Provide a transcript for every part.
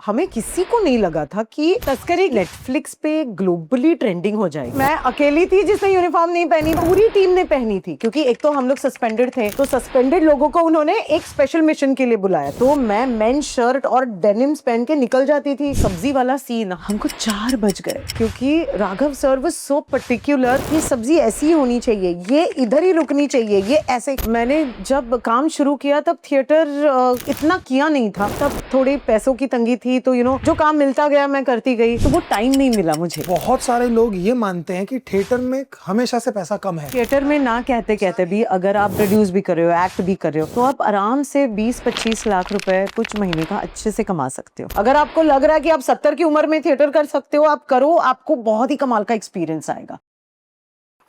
हमें किसी को नहीं लगा था कि तस्करी नेटफ्लिक्स पे ग्लोबली ट्रेंडिंग हो जाएगी। मैं अकेली थी जिसने यूनिफॉर्म नहीं पहनी, पूरी टीम ने पहनी थी, क्योंकि एक तो हम लोग सस्पेंडेड थे, तो सस्पेंडेड लोगों को उन्होंने एक स्पेशल मिशन के लिए बुलाया। तो मैं मेन शर्ट और डेनिम्स पहन के निकल जाती थी। सब्जी वाला सीन हमको 4 बज गए, क्योंकि Raghav sir was so particular कि सब्जी ऐसी होनी चाहिए, ये इधर ही रुकनी चाहिए, ये ऐसे। मैंने जब काम शुरू किया तब थिएटर इतना किया नहीं था, तब थोड़ी पैसों की तंगी थी, तो जो काम मिलता गया मैं करती गई, तो वो टाइम नहीं मिला मुझे। बहुत सारे लोग ये मानते हैं कि थिएटर में हमेशा से पैसा कम है। थिएटर में ना कहते कहते भी अगर आप प्रोड्यूस भी कर रहे हो, एक्ट भी कर रहे हो, तो आप आराम से 20-25 लाख रुपए कुछ महीने का अच्छे से कमा सकते हो। अगर आपको लग रहा है कि आप 70 की उम्र में थिएटर कर सकते हो, आप करो, आपको बहुत ही कमाल का एक्सपीरियंस आएगा।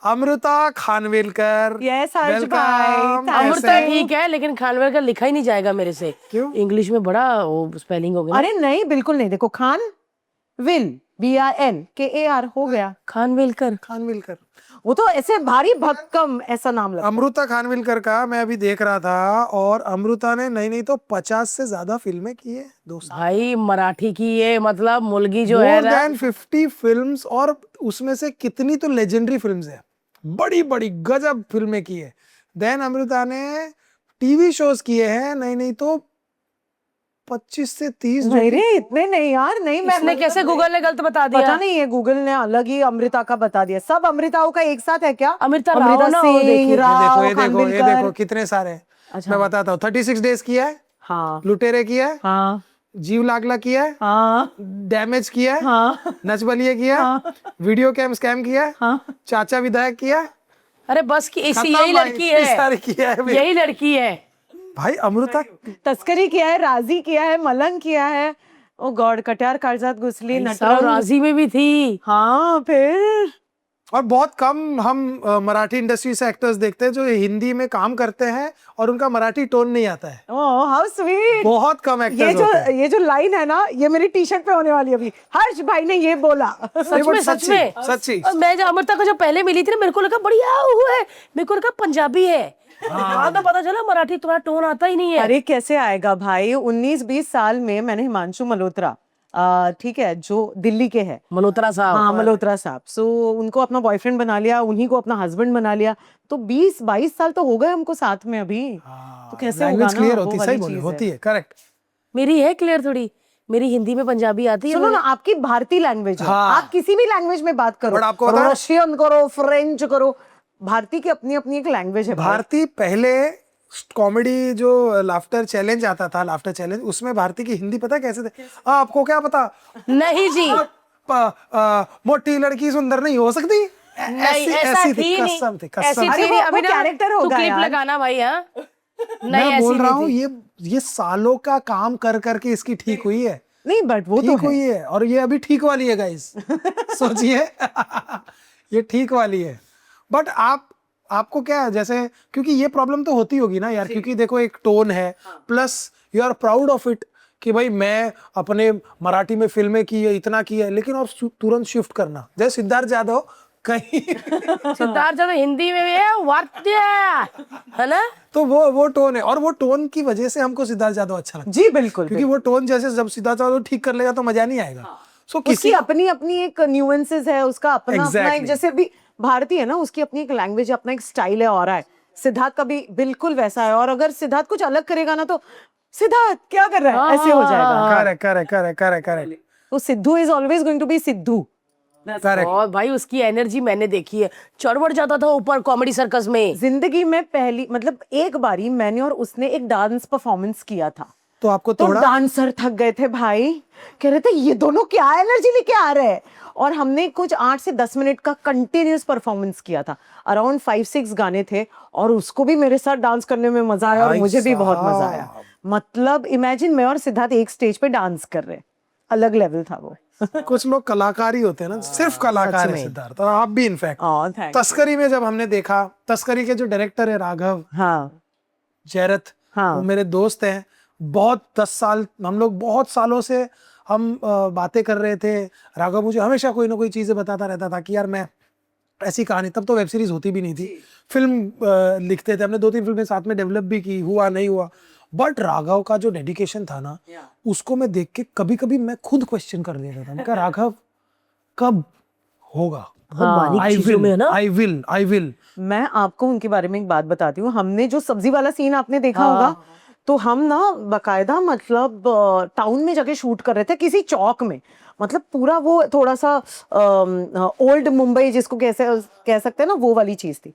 अमृता खानविलकर, यस हर्ष भाई। अमृता ठीक है, लेकिन खानवेलकर लिखा ही नहीं जाएगा मेरे से। क्यों? इंग्लिश में बड़ा वो स्पेलिंग हो गया। अरे नहीं, बिल्कुल नहीं। देखो, खान विल BRNKAR हो गया, खानवेलकर। खानविलकर। वो तो ऐसे भारी भक्कम ऐसा नाम लगता है। अमृता खानविलकर का मैं अभी देख रहा था, और अमृता ने नहीं तो 50 से ज्यादा फिल्में की है दोस्त। भाई मराठी की ये मतलब मुलगी जो है मोर ना, देन 50 फिल्म्स, और उसमें से कितनी तो लेजेंडरी फिल्म्स है, बड़ी बड़ी गजब फिल्में की है। देन अमृता ने टीवी शोज किए हैं, नहीं तो 25 से 30। नहीं रे, इतने नहीं यार, नहीं। मैं इसने कैसे गूगल ने गलत बता दिया? पता नहीं है, गूगल ने अलग ही अमृता का बता दिया। सब अमृताओं का एक साथ है क्या? अमृता राव ना, वो देखिए। ये राव, देखो खानविलकर। कितने सारे हैं। अच्छा। मैं बताता हूँ। 36 डेज किया है, हाँ लुटेरे किया है, हाँ जीव लागला किया है, हाँ डैमेज किया है, हाँ नच बलिए किया है, वीडियो कैम स्कैम किया है, हाँ। चाचा विधायक किया है, अरे बस की इसी खत्म यही भाई, लड़की इतनी है, सारी किया है यही लड़की है। भाई। अमृता तस्करी किया है, राजी किया है, मलंग किया है, ओ गॉड, कट्यार कालजात घुसली, सब नटरंग। राजी में भी थी। हाँ, फिर और बहुत कम हम मराठी इंडस्ट्री से एक्टर्स देखते हैं जो हिंदी में काम करते हैं और उनका मराठी टोन नहीं आता है। Oh how sweet. बहुत कम एक्टर्स होते हैं। ये जो लाइन है ना, ये मेरी टी शर्ट पे होने वाली है अभी। हर्ष भाई ने ये बोला। सच में, सच में, सच्ची। और मैं जब अमृता को जब पहले मिली थी ना, मेरे को लगा बढ़िया हुआ है, मेरे को लगा पंजाबी है। हाँ, तो पता चला मराठी तुम्हारा टोन आता ही नहीं है। अरे कैसे आएगा भाई, 19-20 साल में मैंने हिमांशु मल्होत्रा, ठीक है, जो दिल्ली के हैं, मल्होत्रा साहब। हाँ मल्होत्रा साहब, सो उनको अपना बॉयफ्रेंड बना लिया, उन्हीं को अपना हस्बैंड बना लिया, तो 20-22 साल तो हो गए हमको साथ में अभी। तो कैसे होगा लैंग्वेज ना, क्लियर वो होती, वाली सही बोली, चीज़ होती है, करेक्ट। मेरी है क्लियर थोड़ी, मेरी हिंदी में पंजाबी आती है। सुनो ना, आपकी भारतीय लैंग्वेज है, हाँ। आप किसी भी लैंग्वेज में बात करो, बट आपको पता है- रशियन करो, फ्रेंच करो, भारतीय की अपनी अपनी एक लैंग्वेज है भाई। भारती पहले कॉमेडी जो लाफ्टर चैलेंज आता था, लाफ्टर चैलेंज, उसमें भारती की हिंदी पता है कैसे थे? आपको क्या पता? नहीं जी, मोटी लड़की सुंदर नहीं हो सकती, नहीं ऐसा ऐसी थी थी, नहीं, कसम थी, ऐसी कसम। अरे थी वो नहीं। अभी ना कैरेक्टर तू होगा क्लिप यार। लगाना भाई। हाँ, नहीं मैं ऐसी बोल रहा नहीं हूँ, थी। ये सालों का काम कर करके इसकी ठीक हुई है। नहीं, बट वो तो ठीक है। हुई है, और ये अभी ठीक वाली है गाइस। सोचिए। ये ठीक वाली है। बट आपको क्या है, जैसे, क्योंकि ये प्रॉब्लम तो होती होगी ना यार, क्योंकि देखो एक टोन है, plus you are proud of it कि भाई मैं अपने मराठी में फिल्में की है, इतना की है, लेकिन और तुरंत शिफ्ट करना, जैसे सिद्धार्थ यादव कहीं सिद्धार्थ जब हिंदी में भी है वार्त्य, है ना? तो वो टोन है, और वो टोन की वजह से हमको सिद्धार्थ यादव अच्छा लगता है। जी बिल्कुल, क्योंकि वो टोन जैसे जब सिद्धार्थ यादव ठीक कर लेगा तो मजा नहीं आएगा। सो उसकी किसी अपनी अपनी एक न्यूएंसेस है, उसका अपना अपना एक, Exactly. जैसे अभी भारतीय है ना, उसकी अपनी एक लैंग्वेज, अपना एक स्टाइल है, और है सिद्धार्थ का भी बिल्कुल वैसा है। और अगर सिद्धार्थ कुछ अलग करेगा ना, तो सिद्धार्थ क्या कर रहा है, ऐसे हो जाएगा। करेक्ट। तो Sidhu is always going to be Sidhu. Correct. और भाई उसकी एनर्जी मैंने देखी है, चढ़ जाता था ऊपर कॉमेडी सर्कस में। जिंदगी में पहली, मतलब एक बारी मैंने और उसने एक डांस परफॉर्मेंस किया था, तो आपको तो थोड़ा डांसर थक गए थे भाई, कह रहे थे ये दोनों क्या एनर्जी लेके आ रहे हैं। और हमने कुछ 8 से 10 मिनट का कंटिन्यूस परफॉर्मेंस किया था, अराउंड 5-6 गाने थे, और उसको भी मेरे साथ डांस करने में मजा आया, और भाई मुझे भी बहुत साहब। मजा आया। मतलब इमेजिन, मैं और सिद्धार्थ एक स्टेज पे डांस कर रहे, अलग लेवल था वो। कुछ लोग कलाकार ही होते हैं ना, सिर्फ कलाकार है सिद्धार्थ, और आप भी इनफैक्ट। थैंक तस्करी में जब हमने देखा, तस्करी के जो डायरेक्टर है राघव हाँ जैरथ, हाँ। वो मेरे दोस्त हैं, बहुत 10 साल, हम लोग बहुत सालों से हम बातें कर रहे थे। राघव मुझे हमेशा कोई ना कोई चीजें बताता रहता था कि यार मैं ऐसी कहानी, तब तो वेब सीरीज होती भी नहीं थी, फिल्म लिखते थे, हमने 2-3 फिल्में साथ में डेवलप भी की, हुआ नहीं हुआ, बट राघव का जो डेडिकेशन था ना, उसको मैं देख के कभी कभी मैं खुद क्वेश्चन कर देता था, मैं कहा राघव कब होगा, बारीक चीजों में है ना। I will. मैं आपको उनके बारे में एक बात बताती हूँ। हमने जो सब्जी वाला सीन आपने देखा होगा, तो हम ना बकायदा मतलब टाउन में जाके शूट कर रहे थे किसी चौक में। मतलब पूरा वो थोड़ा सा ओल्ड मुंबई जिसको कैसे कह सकते हैं ना, वो वाली चीज थी।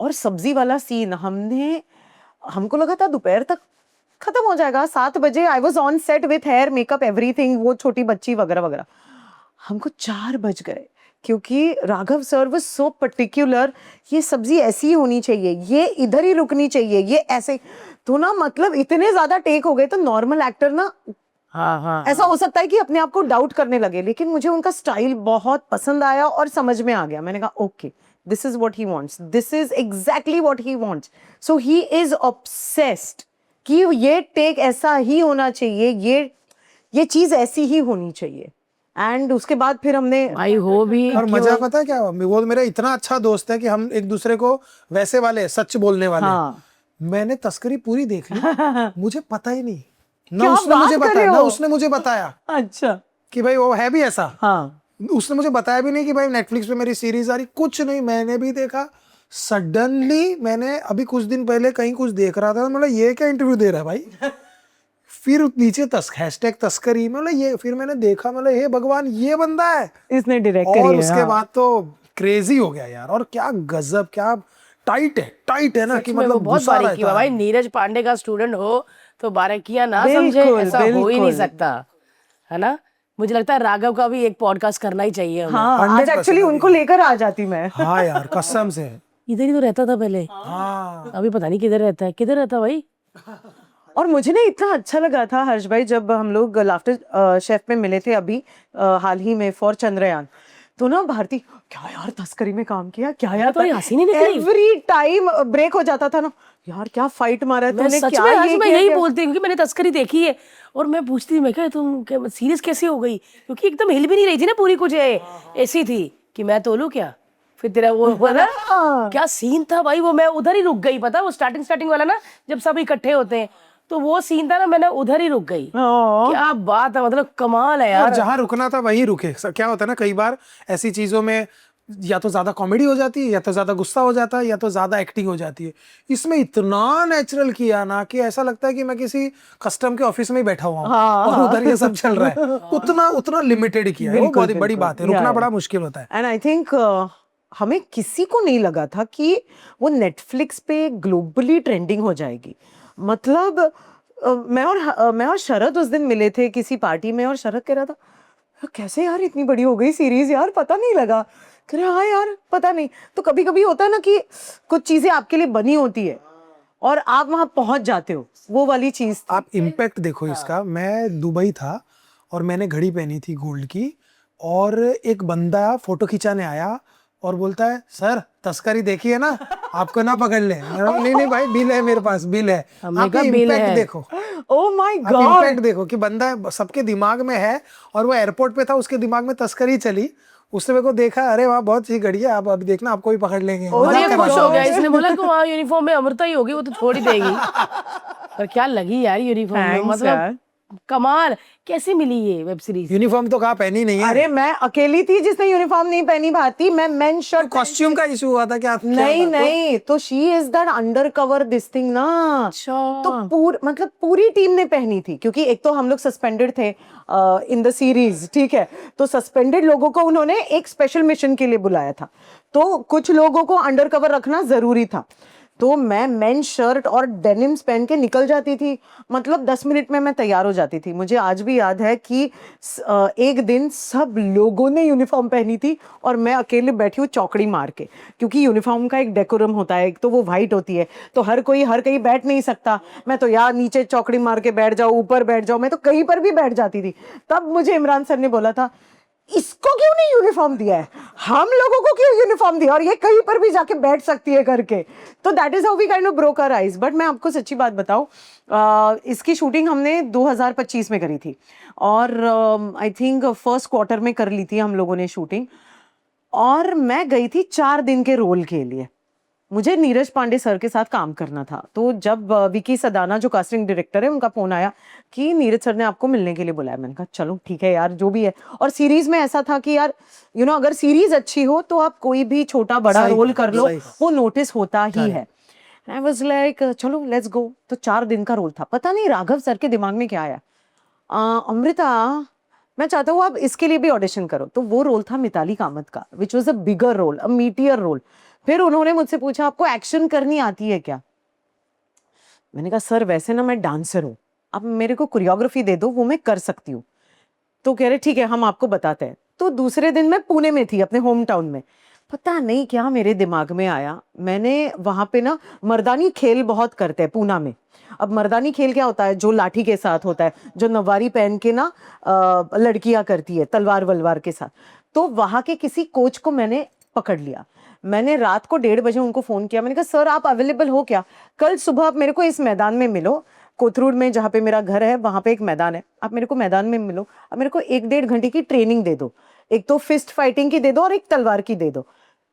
और सब्जी वाला सीन हमको लगा था दोपहर तक खत्म हो जाएगा, 7 बजे I was on set with hair makeup everything, वो छोटी बच्ची वगैरह वगैरह। हमको 4 बज गए क्योंकि Raghav sir was so particular, ये सब्जी ऐसी ही होनी चाहिए, ये इधर ही रुकनी चाहिए, ये ऐसे। तो ना मतलब इतने ज्यादा टेक हो गए, तो नॉर्मल एक्टर ना ऐसा हो सकता है कि अपने आप को डाउट करने लगे, लेकिन मुझे उनका स्टाइल बहुत पसंद आया और समझ में आ गया। मैंने कहा okay, this is what he wants, this is exactly what he wants. So he is obsessed कि ये टेक ऐसा ही होना चाहिए, ये चीज ऐसी ही होनी चाहिए। एंड उसके बाद फिर हमने भाई हो भी और मजा पता है क्या, वो मेरा इतना अच्छा दोस्त है कि हम एक दूसरे को वैसे वाले सच बोलने वाले। हाँ। मैंने तस्करी पूरी देख ली, मुझे पता ही नहीं, ना क्या उसने बात मुझे कर रहे बताया, ना हो? उसने मुझे बताया अच्छा। कि भाई वो है भी ऐसा। हाँ। उसने मुझे बताया भी नहीं कि भाई नेटफ्लिक्स पे मेरी सीरीज आ रही, कुछ नहीं, मैंने भी देखा। सडनली मैंने अभी कुछ दिन पहले कहीं कुछ देख रहा था, मतलब ये क्या इंटरव्यू दे रहा है भाई। फिर नीचे हैशटैग तस्करी, मतलब ये, फिर मैंने देखा, मतलब हे भगवान ये बंदा है, इसने डायरेक्ट करी और है। उसके हाँ। बाद तो क्रेजी हो गया यार। और क्या गजब, क्या टाइट है ना कि में वो मतलब बहुत घुसा बारीकी रहता भाई। है। नीरज पांडे का स्टूडेंट हो तो बारीकियां ना समझे, बिल्कुल, ऐसा हो ही नहीं बिल्कुल। सकता, है ना। मुझे लगता है राघव का भी एक पॉडकास्ट करना ही चाहिए हमें। हाँ, आज 100% एक्चुअली उनको लेकर आ जाती मैं। हाँ यार कसम से। इधर ही तो रहता था पहले, हाँ अभी पता नहीं किधर रहता है, किधर रहता भाई। और मुझे ना इतना अच्छा लगा था हर्ष भाई, जब हम लोग लाफ्टर शेफ में मिले थे अभी हाल ही में फॉर चंद्रयान, तो ना भारती क्या यार तस्करी में काम किया, क्या यार तो ये हंसी नहीं निकली। एवरी टाइम ब्रेक हो जाता था ना, यार क्या फाइट मारा है मैं तूने, सच क्या में आज ये मैं किया, यही क्या? बोलती हूँ, क्योंकि मैंने तस्करी देखी है और मैं पूछती थी, मैं क्या तुम सीरियस कैसे हो गई, क्योंकि एकदम हिल भी नहीं रही थी ना पूरी, कुछ ऐसी थी कि मैं तोलूं क्या। फिर तेरा वो हुआ ना, क्या सीन था भाई, वो मैं उधर ही रुक गई। पता वो स्टार्टिंग वाला ना, जब सब इकट्ठे होते हैं, तो वो सीन था ना, मैंने उधर ही रुक गई। क्या बात है, मतलब कमाल है और यार। जहां रुकना था वहीं रुके। क्या होता है ना, कई बार ऐसी चीजों में या तो ज्यादा कॉमेडी हो जाती है, या तो ज्यादा गुस्सा हो जाता है, या तो ज्यादा एक्टिंग हो जाती है। इसमें इतना नेचुरल किया ना कि ऐसा लगता है कि मैं किसी कस्टम के ऑफिस में ही बैठा हुआ हूँ और उधर ये सब चल रहा है। उतना लिमिटेड किया है, वो बहुत बड़ी बात है। रुकना बड़ा मुश्किल होता है। एंड आई थिंक हमें किसी को नहीं लगा था कि वो नेटफ्लिक्स पे ग्लोबली ट्रेंडिंग हो जाएगी। मतलब मैं और शरद उस दिन मिले थे किसी पार्टी में, और शरद कह रहा था कैसे यार इतनी बड़ी हो गई सीरीज, यार पता नहीं लगा। कह रहे हाँ यार पता नहीं। तो कभी कभी होता है ना कि कुछ चीजें आपके लिए बनी होती है और आप वहां पहुंच जाते हो, वो वाली चीज। आप इम्पैक्ट देखो इसका। मैं दुबई था और मैंने घड़ी पहनी थी गोल्ड की, और एक बंदा फोटो खिंचाने आया और बोलता है सर तस्करी देखी है ना, आपको ना पकड़ ले। मैंने कहा, नहीं भाई बिल है मेरे पास, बिल है। हमने आप कहा बिल इम्पैक्ट है। देखो, ओह माय आप गॉड। इम्पैक्ट देखो कि बंदा सबके दिमाग में है, और वो एयरपोर्ट पे था, उसके दिमाग में तस्करी चली। उसने मेरे को देखा, अरे वाह बहुत सी घड़ी है, आप अभी देखना आपको भी पकड़ लेंगे। और मजाक ये कर खुश रहा हो था। गया, इसने बोला कि वहाँ यूनिफॉर्म में अमृता ही होगी, वो तो छोड़ ही देगी। पर क्या लगी यार यूनिफॉर्म में, Thanks, मतलब यार। कमाल। कैसे मिली ये वेब सीरीज? यूनिफॉर्म तो कहा पहनी नहीं है। अरे मैं अकेली थी जिसने यूनिफॉर्म नहीं पहनी भारती, मैं मेन शर्ट। कॉस्ट्यूम का इशू हुआ था क्या? नहीं, तो she is that under cover this thing ना। अच्छा। तो मतलब पूरी टीम ने पहनी थी, क्योंकि एक तो हम लोग सस्पेंडेड थे इन द सीरीज, ठीक है। तो सस्पेंडेड लोगों को उन्होंने एक स्पेशल मिशन के लिए बुलाया था, तो कुछ लोगों को अंडर कवर रखना जरूरी था। तो मैं मेन शर्ट और डेनिम्स पहन के निकल जाती थी, मतलब 10 मिनट में मैं तैयार हो जाती थी। मुझे आज भी याद है कि एक दिन सब लोगों ने यूनिफॉर्म पहनी थी और मैं अकेले बैठी हूँ चौकड़ी मार के, क्योंकि यूनिफॉर्म का एक डेकोरम होता है, एक तो वो वाइट होती है, तो हर कोई हर कहीं बैठ नहीं सकता। मैं तो यार नीचे चौकड़ी मार के बैठ जाऊँ, ऊपर बैठ जाऊँ, मैं तो कहीं पर भी बैठ जाती थी। तब मुझे इमरान सर ने बोला था इसको क्यों नहीं यूनिफॉर्म दिया है, हम लोगों को क्यों यूनिफॉर्म दिया, और ये कहीं पर भी जाके बैठ सकती है करके। तो that is how we kind of broke our eyes. But मैं आपको सच्ची बात बताऊं, इसकी शूटिंग हमने 2025 में करी थी, और आई थिंक फर्स्ट क्वार्टर में कर ली थी हम लोगों ने शूटिंग। और मैं गई थी 4 दिन के रोल के लिए, मुझे नीरज पांडे सर के साथ काम करना था। तो जब विकी सदाना जो कास्टिंग डायरेक्टर है, उनका फोन आया कि नीरज सर ने आपको मिलने के लिए बुलाया। मैंने कहा चलो ठीक है यार, जो भी है। और सीरीज में ऐसा था कि यार अगर सीरीज अच्छी हो तो आप कोई भी छोटा बड़ा रोल कर लो, वो नोटिस होता ही है। आई वाज लाइक चलो लेट्स गो। तो 4 दिन का रोल था। पता नहीं राघव सर के दिमाग में क्या आया, अमृता मैं चाहता हूँ आप इसके लिए भी ऑडिशन करो। तो वो रोल था मिताली कामत का, which was a bigger role, a meatier role. फिर उन्होंने मुझसे पूछा आपको एक्शन करनी आती है क्या? मैंने कहा सर वैसे ना मैं डांसर हूँ, आप मेरे को कोरियोग्राफी दे दो, वो मैं कर सकती हूँ। तो कह रहे ठीक है हम आपको बताते हैं। तो दूसरे दिन मैं पुणे में थी, अपने होम टाउन में। पता नहीं क्या मेरे दिमाग में आया, मैंने वहां पे ना मर्दानी खेल बहुत करते हैं पूना में। अब मर्दानी खेल क्या होता है, जो लाठी के साथ होता है, जो नवारी पहन के ना लड़कियां करती है तलवार वलवार के साथ। तो वहां के किसी कोच को मैंने पकड़ लिया। मैंने रात को 1:30 बजे उनको फोन किया। मैंने कहा सर आप अवेलेबल हो क्या, कल सुबह आप मेरे को इस मैदान में मिलो, कोथरूड में जहाँ पे मेरा घर है वहां पे एक मैदान है, आप मेरे को मैदान में मिलो, अब मेरे को 1-1.5 घंटे की ट्रेनिंग दे दो, एक तो फिस्ट फाइटिंग की दे दो और एक तलवार की दे दो।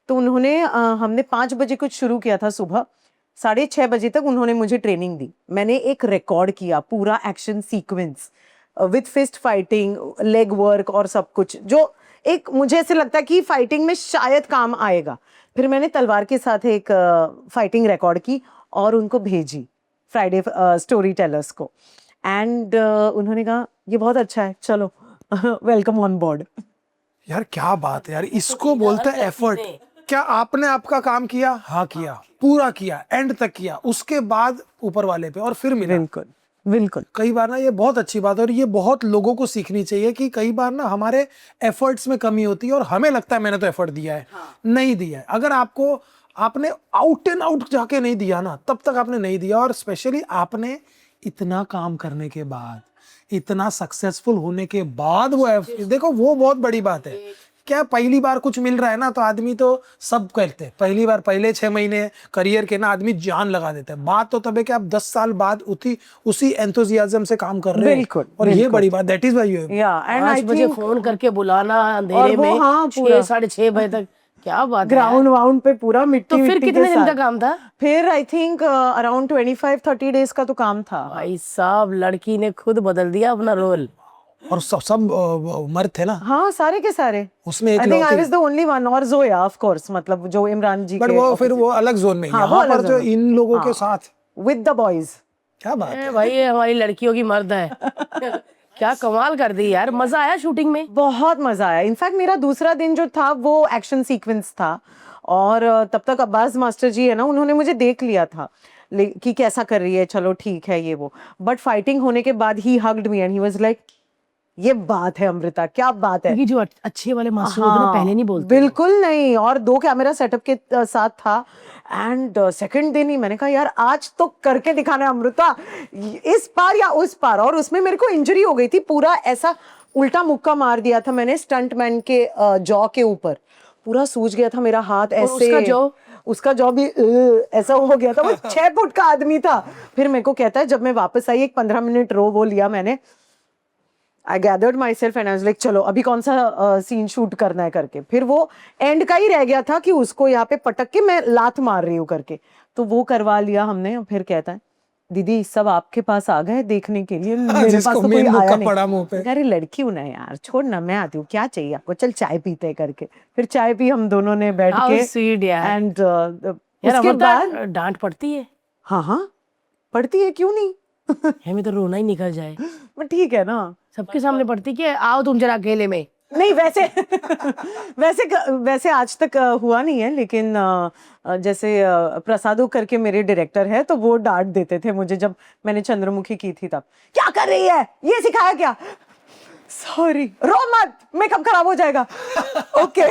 तो उन्होंने हमने 5 बजे कुछ शुरू किया था सुबह, 6:30 बजे तक उन्होंने मुझे ट्रेनिंग दी। मैंने एक रिकॉर्ड किया पूरा action sequence with fist fighting, leg work और सब कुछ, जो एक मुझे ऐसे लगता है कि फाइटिंग में शायद काम आएगा। फिर मैंने तलवार के साथ एक फाइटिंग रिकॉर्ड की और उनको भेजी फ्राइडे स्टोरी टेलर्स को। एंड उन्होंने कहा ये बहुत अच्छा है, चलो वेलकम ऑन बोर्ड। यार क्या बात है यार, इसको बोलते हैं एफर्ट। क्या आपने आपका काम किया? हाँ किया, पूरा किया, एंड तक किया, उसके बाद ऊपर वाले पे और फिर मिला। बिल्कुल बिल्कुल। कई बार ना ये बहुत अच्छी बात है और ये बहुत लोगों को सीखनी चाहिए कि कई बार ना हमारे एफर्ट्स में कमी होती है और हमें लगता है मैंने तो एफर्ट दिया है। नहीं दिया है। अगर आपने आउट एंड आउट जाके नहीं दिया ना, तब तक आपने नहीं दिया। और स्पेशली आपने इतना काम करने के बाद, इतना सक्सेसफुल होने के बाद देखो वो बहुत बड़ी बात है। क्या पहली बार कुछ मिल रहा है ना, तो आदमी तो सब करते हैं पहली बार, पहले 6 महीने करियर के ना आदमी जान लगा देता है। बात तो तब है कि आप 10 साल बाद उसी एंथुजियाज्म से काम कर रहे हैं। बिल्कुल, और ये बड़ी बात, दैट इज व्हाई यू या एंड 5 आई बजे थिंक फोन करके बुलाना अंधेरे में, 6-6:30 बजे तक, क्या बात है। ग्राउंड वाउंड पे पूरा मिट्टी तो फिर मिट्टी कितने के दिन का साथ। काम था? फिर आई थिंक अराउंड 25-30 डेज का तो काम था। भाई साहब लड़की ने खुद बदल दिया अपना रोल। और सब मर्द थे ना हाँ सारे के सारे। उसमें, एक आई थिंक आई लौती। वाज द ओनली वन, और जोया ऑफ कोर्स, मतलब जो इमरान जी बट के वो फिर वो अलग जोन में, हाँ, वो यहाँ अलग पर जो zone में। इन लोगों के साथ विद द बॉयज। क्या बात है। भाई ये हमारी लड़कियों की मर्द है। क्या कमाल कर दी यार, मजा आया शूटिंग में? बहुत मजा आया। इनफैक्ट मेरा दूसरा दिन जो था वो एक्शन सीक्वेंस था, और तब तक अब्बास मास्टर जी है ना, उन्होंने मुझे देख लिया था कि कैसा कर रही है, चलो ठीक है ये वो। बट फाइटिंग होने के बाद ही hugged me and he was like ये बात है अमृता, क्या बात है। क्योंकि जो अच्छे वाले मास्टर होते हैं ना, पहले नहीं बोलते। बिल्कुल नहीं। और 2 कैमरा सेटअप के साथ था। एंड सेकंड दिन ही मैंने कहा यार आज तो करके दिखाना है अमृता, इस पार या उस पार। और उसमें मेरे को इंजरी हो गई थी, पूरा ऐसा उल्टा मुक्का मार दिया था मैंने स्टंटमैन के जॉ के ऊपर, पूरा सूज गया था मेरा हाथ ऐसे। उसका जॉ भी ऐसा हो गया था। वो 6 फुट का आदमी था। फिर मेरे को कहता है, जब मैं वापस आई, एक 15 मिनट वो लिया मैंने, I gathered my self and I was like चलो अभी कौन सा सीन शूट करना है करके। फिर वो एंड का ही रह गया था कि उसको यहाँ पे पटक के मैं लात मार रही हूँ करके, तो वो करवा लिया हमने। फिर कहता है दीदी सब आपके पास आ गए देखने के लिए, मेरे पास तो कोई आया नहीं। अरे लड़की हूं ना यार, छोड़ ना, मैं आती हूँ, क्या चाहिए आपको, चल चाय पीते करके। फिर चाय पी हम दोनों ने बैठ के। एंड उसके बाद डांट पड़ती है? हाँ पड़ती है, क्यों नहीं। हमें तो रोना ही निकल जाए। ठीक है ना, सबके सामने पड़ती कि आओ तुम जरा अकेले में। नहीं वैसे आज तक हुआ नहीं है, लेकिन जैसे प्रसादो करके मेरे डायरेक्टर है, तो वो डांट देते थे मुझे जब मैंने चंद्रमुखी की थी तब। क्या कर रही है, ये सिखाया क्या, सॉरी रो मत, मेकअप खराब हो जाएगा। ओके।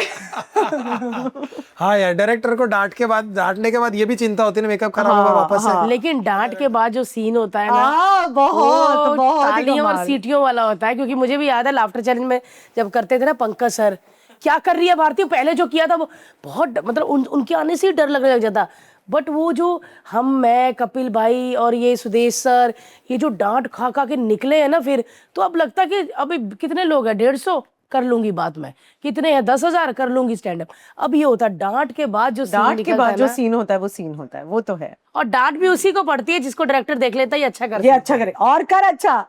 हाँ यार, डायरेक्टर को डांटने के बाद ये भी चिंता होती है मेकअप खराब होगा वापस से। लेकिन डांट के बाद जो सीन होता है ना, बहुत तालियों और सीटियों वाला होता है। क्योंकि मुझे भी याद है लाफ्टर चैलेंज में जब करते थे ना पंकज सर, क्या कर रही है भारती, पहले जो किया था वो बहुत, मतलब उनके आने से ही डर लगने लग जाता। बट वो जो मैं कपिल भाई और ये सुदेश सर, ये जो डांट खा के निकले हैं ना, फिर तो अब लगता है कि अभी कितने लोग हैं, 150 कर लूंगी बात में, कितने हैं 10,000 कर लूंगी स्टैंड अप। अब ये होता है डांट के बाद जो scene डांट के निकलता बाद है जो ना, सीन होता है वो सीन होता है, वो तो है। और डांट भी उसी को पड़ती है जिसको डायरेक्टर देख लेता है ये अच्छा कर ये अच्छा करे और कर अच्छा।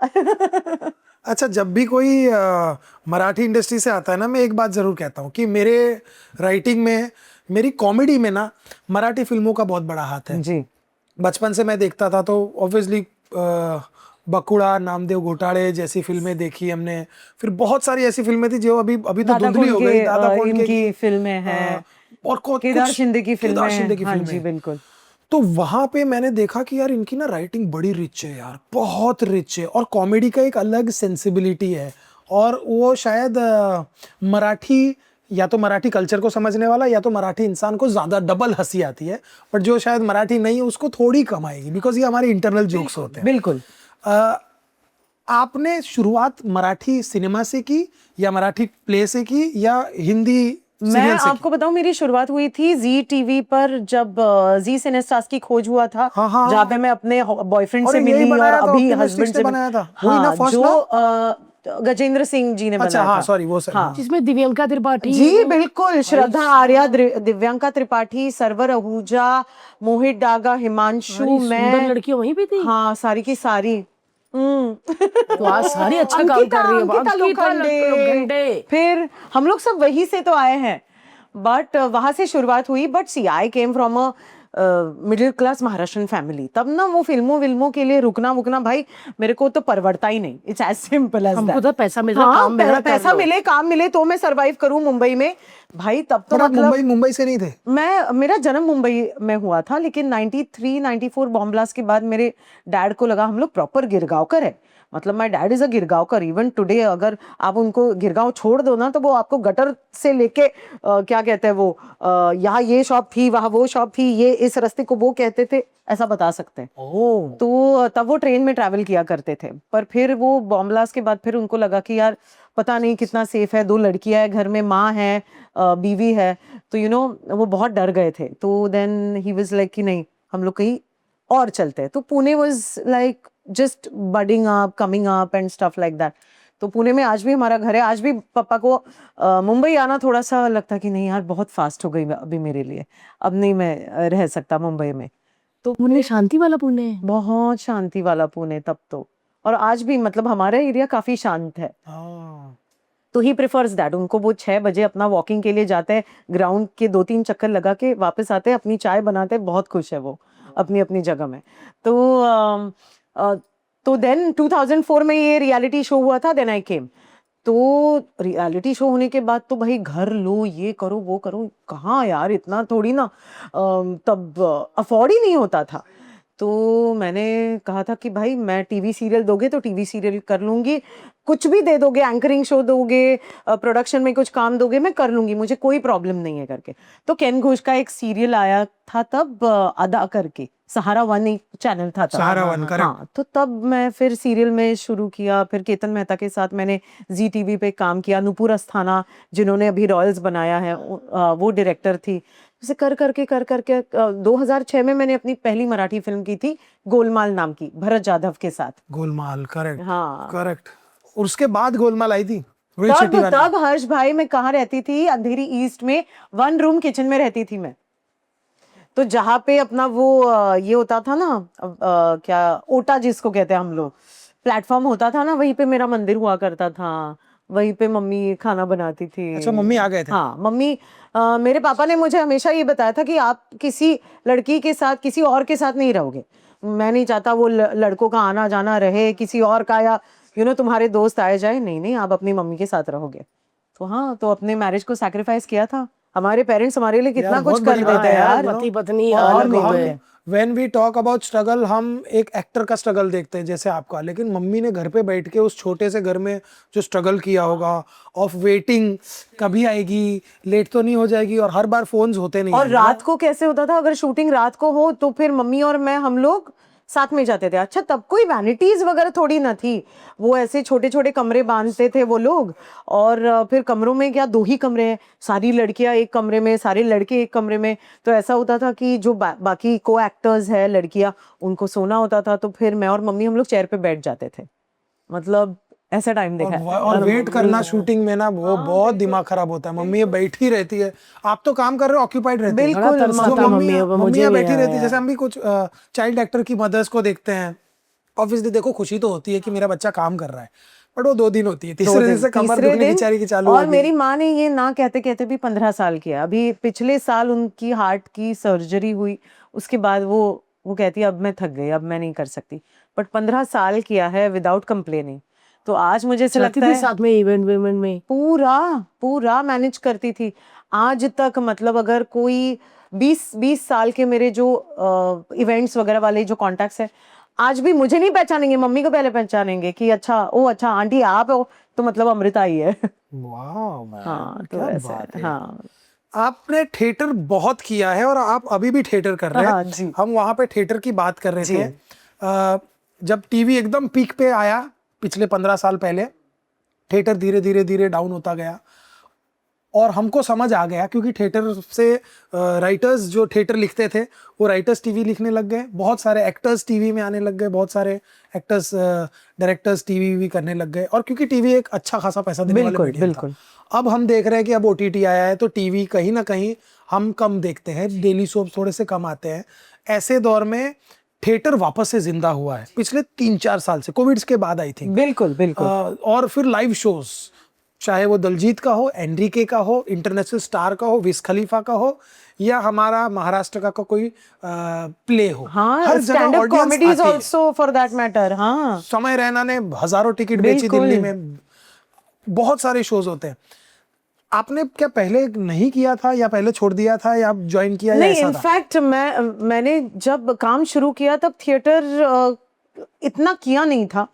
अच्छा, जब भी कोई मराठी इंडस्ट्री से आता है ना, मैं एक बात जरूर कहता हूँ कि मेरे राइटिंग में, मेरी कॉमेडी में ना मराठी फिल्मों का बहुत बड़ा हाथ है। जी। बचपन से मैं देखता था तो ऑब्वियसली बकुड़ा, नामदेव घोटाले जैसी फिल्में देखी हमने। फिर बहुत सारी ऐसी फिल्में थी जो अभी अभी तो दादा धुंधली हो कोंडके, गई। दादा कोंडके इनकी फिल्में हैं, और केदार शिंदे की फिल्में केदार हैं। शिंदे की हाँ फिल्में जी हैं। बिल्कुल। तो वहां पे मैंने देखा कि यार इनकी ना राइटिंग बड़ी रिच है यार, बहुत रिच है, और कॉमेडी का एक अलग सेंसिबिलिटी है। और वो शायद मराठी, या तो मराठी कल्चर को समझने वाला, या तो मराठी इंसान को ज्यादा डबल हंसी आती है, बट जो शायद मराठी नहीं है उसको थोड़ी कम आएगी, बिकॉज ये हमारे इंटरनल जोक्स होते हैं। बिल्कुल। आपने शुरुआत मराठी सिनेमा से की, या मराठी प्ले से की, या हिंदी मैं सीरियल से आपको बताऊं, मेरी शुरुआत हुई थी जी टीवी पर, जब जी सिनेस्टार्स की खोज हुआ था। हाँ, हाँ, जहाँ पे मैं अपने बॉयफ्रेंड से और यही मिली और बनाया था, अभी Optimistic हस्बैंड ने से बनाया था। वही ना हाँ, फर्स्ट जो ना? गजेंद्र सिंह जी ने अच्छा, बनाया हाँ था। सॉरी, वो सर। हाँ जिसमें दिव्यंका त्रिपाठी, जी बिल्कुल, श्रद्धा आर्या, दिव्यांका त्रिपाठी, सरवर आहूजा, मोहित डागा, हिमांशु, सारी सुंदर मैं, लड़कियां वहीं पे थी। हाँ सारी की सारी। तो आज सारी अच्छा काम अंकिता, कर रही है। अंकिता लोखंडे, फिर हम लोग सब वहीं से तो आए हैं, बट वहां से शुरुआत हुई। But see I came from a middle class Maharashtrian family, तब ना वो फिल्मों के लिए रुकना वुकना भाई मेरे को तो परवड़ता ही नहीं। इट्स एज सिंपल एज हमको दैट। तो पैसा मिल रहा, काम मिल रहा, कर पैसा लो। मिले, काम मिले तो मैं सरवाइव करूं मुंबई में भाई। तब तो पर आप मतलब मुंबई से नहीं थे? मेरा जन्म मुंबई में हुआ था, लेकिन 93 94 बॉम्ब ब्लास्ट के बाद मेरे डैड को लगा हम लोग प्रॉपर गिरगांवकर है। मतलब my dad is a Girgaonkar. Even today अगर आप उनको गिरगांव छोड़ दो ना, तो वो आपको गटर से लेके क्या कहते हैं वो, यहाँ ये शॉप थी, वहाँ वो शॉप थी, ये इस रास्ते को वो कहते थे, ऐसा बता सकते हैं। ओह, तो तब वो ट्रेन में ट्रैवल किया करते थे। पर फिर वो बॉम्ब ब्लास्ट के बाद फिर उनको लगा कि यार पता नहीं कितना सेफ है, 2 लड़कियां है घर में, माँ है, बीवी है, तो वो बहुत डर गए थे। तो देन ही वाज लाइक कि नहीं, हम लोग कहीं और चलते हैं। तो Pune was like just budding up, coming up and stuff like that. तो पुणे में आज भी हमारा घर है। आज भी पापा को मुंबई आना थोड़ा सा लगता कि नहीं यार बहुत फास्ट हो गई अभी मेरे लिए, अब नहीं मैं रह सकता मुंबई में। तो पुणे शांति वाला पुणे है। बहुत शांति वाला पुणे तब तो, और आज भी मतलब हमारा एरिया काफी शांत है। तो ही प्रेफर्स दैट। उनको वो 6 बजे अपना वॉकिंग के लिए जाते हैं, ग्राउंड के 2-3 चक्कर लगा के वापस आते हैं, अपनी चाय बनाते हैं, बहुत खुश है वो अपनी अपनी जगह में। तो देन 2004 में ये रियलिटी शो हुआ था, देन आई केम। तो रियलिटी शो होने के बाद तो भाई घर लो, ये करो वो करो, कहाँ यार इतना थोड़ी ना तब अफोर्ड ही नहीं होता था। तो मैंने कहा था कि भाई मैं टीवी सीरियल दोगे तो टीवी सीरियल कर लूंगी, कुछ भी दे दोगे, एंकरिंग शो दोगे, प्रोडक्शन में कुछ काम दोगे, मैं कर लूंगी, मुझे कोई प्रॉब्लम नहीं है करके। तो केन घोष का एक सीरियल आया था तब, अदा करके, सहारा वन एक चैनल था तब। सहारा वन, करेक्ट। हाँ, तो तब मैं फिर सीरियल में शुरू किया। फिर केतन मेहता के साथ मैंने जी टीवी पे काम किया। नुपुर अस्थाना जिन्होंने अभी रॉयल्स बनाया है, वो डायरेक्टर थी। उसे कर करके 2006 में मैंने अपनी पहली मराठी फिल्म की थी, गोलमाल नाम की, भरत जाधव के साथ। गोलमाल, करेक्ट। हाँ, करेक्ट। उसके बाद गोलमाल आई थी, रोहित शेट्टी वाली। तब हर्ष भाई मैं कहाँ रहती थी, अंधेरी ईस्ट में 1 रूम किचन में रहती थी मैं। तो जहाँ पे अपना वो ये होता था ना, क्या ओटा जिसको कहते हैं हम लोग, प्लेटफॉर्म होता था ना, वहीं पे मेरा मंदिर हुआ करता था, वहीं पे मम्मी खाना बनाती थी। अच्छा, मम्मी आ गए थे? हाँ, मम्मी मेरे पापा ने मुझे हमेशा ये बताया था कि आप किसी लड़की के साथ, किसी और के साथ नहीं रहोगे। मैं नहीं चाहता वो लड़कों का आना जाना रहे किसी और का, या तुम्हारे दोस्त आए जाए, नहीं आप अपनी मम्मी के साथ रहोगे। तो हाँ, तो अपने मैरिज को सैक्रिफाइस किया था। हमारे पेरेंट्स हमारे लिए कितना कुछ कर देते हैं यार, पति पत्नी और अलग हो गए। When we talk about struggle, हम एक एक्टर का स्ट्रगल देखते हैं जैसे आपका, लेकिन मम्मी ने घर पे बैठ के उस छोटे से घर में जो स्ट्रगल किया होगा, ऑफ वेटिंग, कभी आएगी, लेट तो नहीं हो जाएगी, और हर बार फोन्स होते नहीं और हैं। रात को कैसे होता था, अगर शूटिंग रात को हो तो फिर मम्मी और मैं, हम लोग साथ में जाते थे। अच्छा, तब कोई वैनिटीज वगैरह थोड़ी ना थी, वो ऐसे छोटे छोटे कमरे बांधते थे वो लोग, और फिर कमरों में क्या 2 ही कमरे हैं, सारी लड़कियां एक कमरे में, सारे लड़के एक कमरे में। तो ऐसा होता था कि जो बाकी को एक्टर्स है लड़कियां, उनको सोना होता था, तो फिर मैं और मम्मी हम लोग चेयर पे बैठ जाते थे। मतलब ऐसा टाइम देखा है। और वेट करना शूटिंग में ना वो बहुत दिमाग खराब होता है। मम्मी ये बैठी रहती है, आप तो काम कर रहे हो, ऑक्यूपाइड रहती है। बिल्कुल, बड़ा तरस आता है मम्मियों को, मुझे मम्मियाँ भी बैठी है रहती है। यार। जैसे हम भी कुछ चाइल्ड एक्टर की मदर्स को देखते हैं, ऑब्वियसली देखो खुशी तो होती है कि मेरा बच्चा काम कर रहा है, बट वो 2 दिन होती है, तीसरे दिन से कमर तीसरे दुखनी दिन। बेचारी की चालू और होती मेरी है। माँ ने ये ना कहते कहते भी 15 साल किया। अभी पिछले साल उनकी हार्ट की सर्जरी हुई, उसके बाद वो कहती है अब मैं थक गई, अब मैं नहीं कर सकती। बट 15 साल किया है विदाउट कंप्लेनिंग। तो आज मुझे ऐसा जाती लगता थी है साथ में इवेंट वेवेंट में। पूरा पूरा मैनेज करती थी आज तक। मतलब अगर कोई 20 साल के मेरे जो इवेंट्स वगैरह वाले जो कॉन्टैक्ट्स हैं, आज भी मुझे नहीं पहचानेंगे, मम्मी को पहले पहचानेंगे कि अच्छा ओ अच्छा आंटी आप हो, तो मतलब अमृता ही है। वाह मैन, हाँ तो क्या ऐसा बात है। है। हाँ आपने थिएटर बहुत किया है और आप अभी भी थिएटर कर रहे हैं। हाँ जी। हम वहां पे थिएटर की बात कर रहे जी। थे। जब टीवी एकदम पीक पे आया पिछले 15 साल पहले, थिएटर धीरे धीरे धीरे डाउन होता गया और हमको समझ आ गया, क्योंकि थिएटर से राइटर्स जो थिएटर लिखते थे वो राइटर्स टीवी लिखने लग गए, बहुत सारे एक्टर्स टीवी में आने लग गए, बहुत सारे एक्टर्स डायरेक्टर्स टीवी भी करने लग गए। और क्योंकि टीवी एक अच्छा खासा पैसा देने वाला बिल्कुल, मीडियम बिल्कुल। था। अब हम देख रहे हैं कि अब ओटीटी आया है तो टीवी कहीं ना कहीं हम कम देखते हैं, डेली सोप थोड़े से कम आते हैं। ऐसे दौर में थिएटर वापस से जिंदा हुआ है पिछले 3-4 साल से, कोविड के बाद आई थिंक। बिल्कुल बिल्कुल। और फिर लाइव शोज, चाहे वो दलजीत का हो, एनरिके का हो, इंटरनेशनल स्टार का हो, विज खलीफा का हो, या हमारा महाराष्ट्र का कोई प्ले हो, हाँ हर जगह स्टैंड अप ऑडियंस कॉमेडीज आती है। Also for that matter. हाँ समय रैना ने हजारों टिकट बेची बिल्कुल। दिल्ली में, बहुत सारे शोज होते हैं। आपने क्या पहले नहीं किया था या पहले छोड़ दिया था या आप ज्वाइन किया या नहीं, ऐसा था? इनफैक्ट मैंने जब काम शुरू किया तब थिएटर इतना किया नहीं था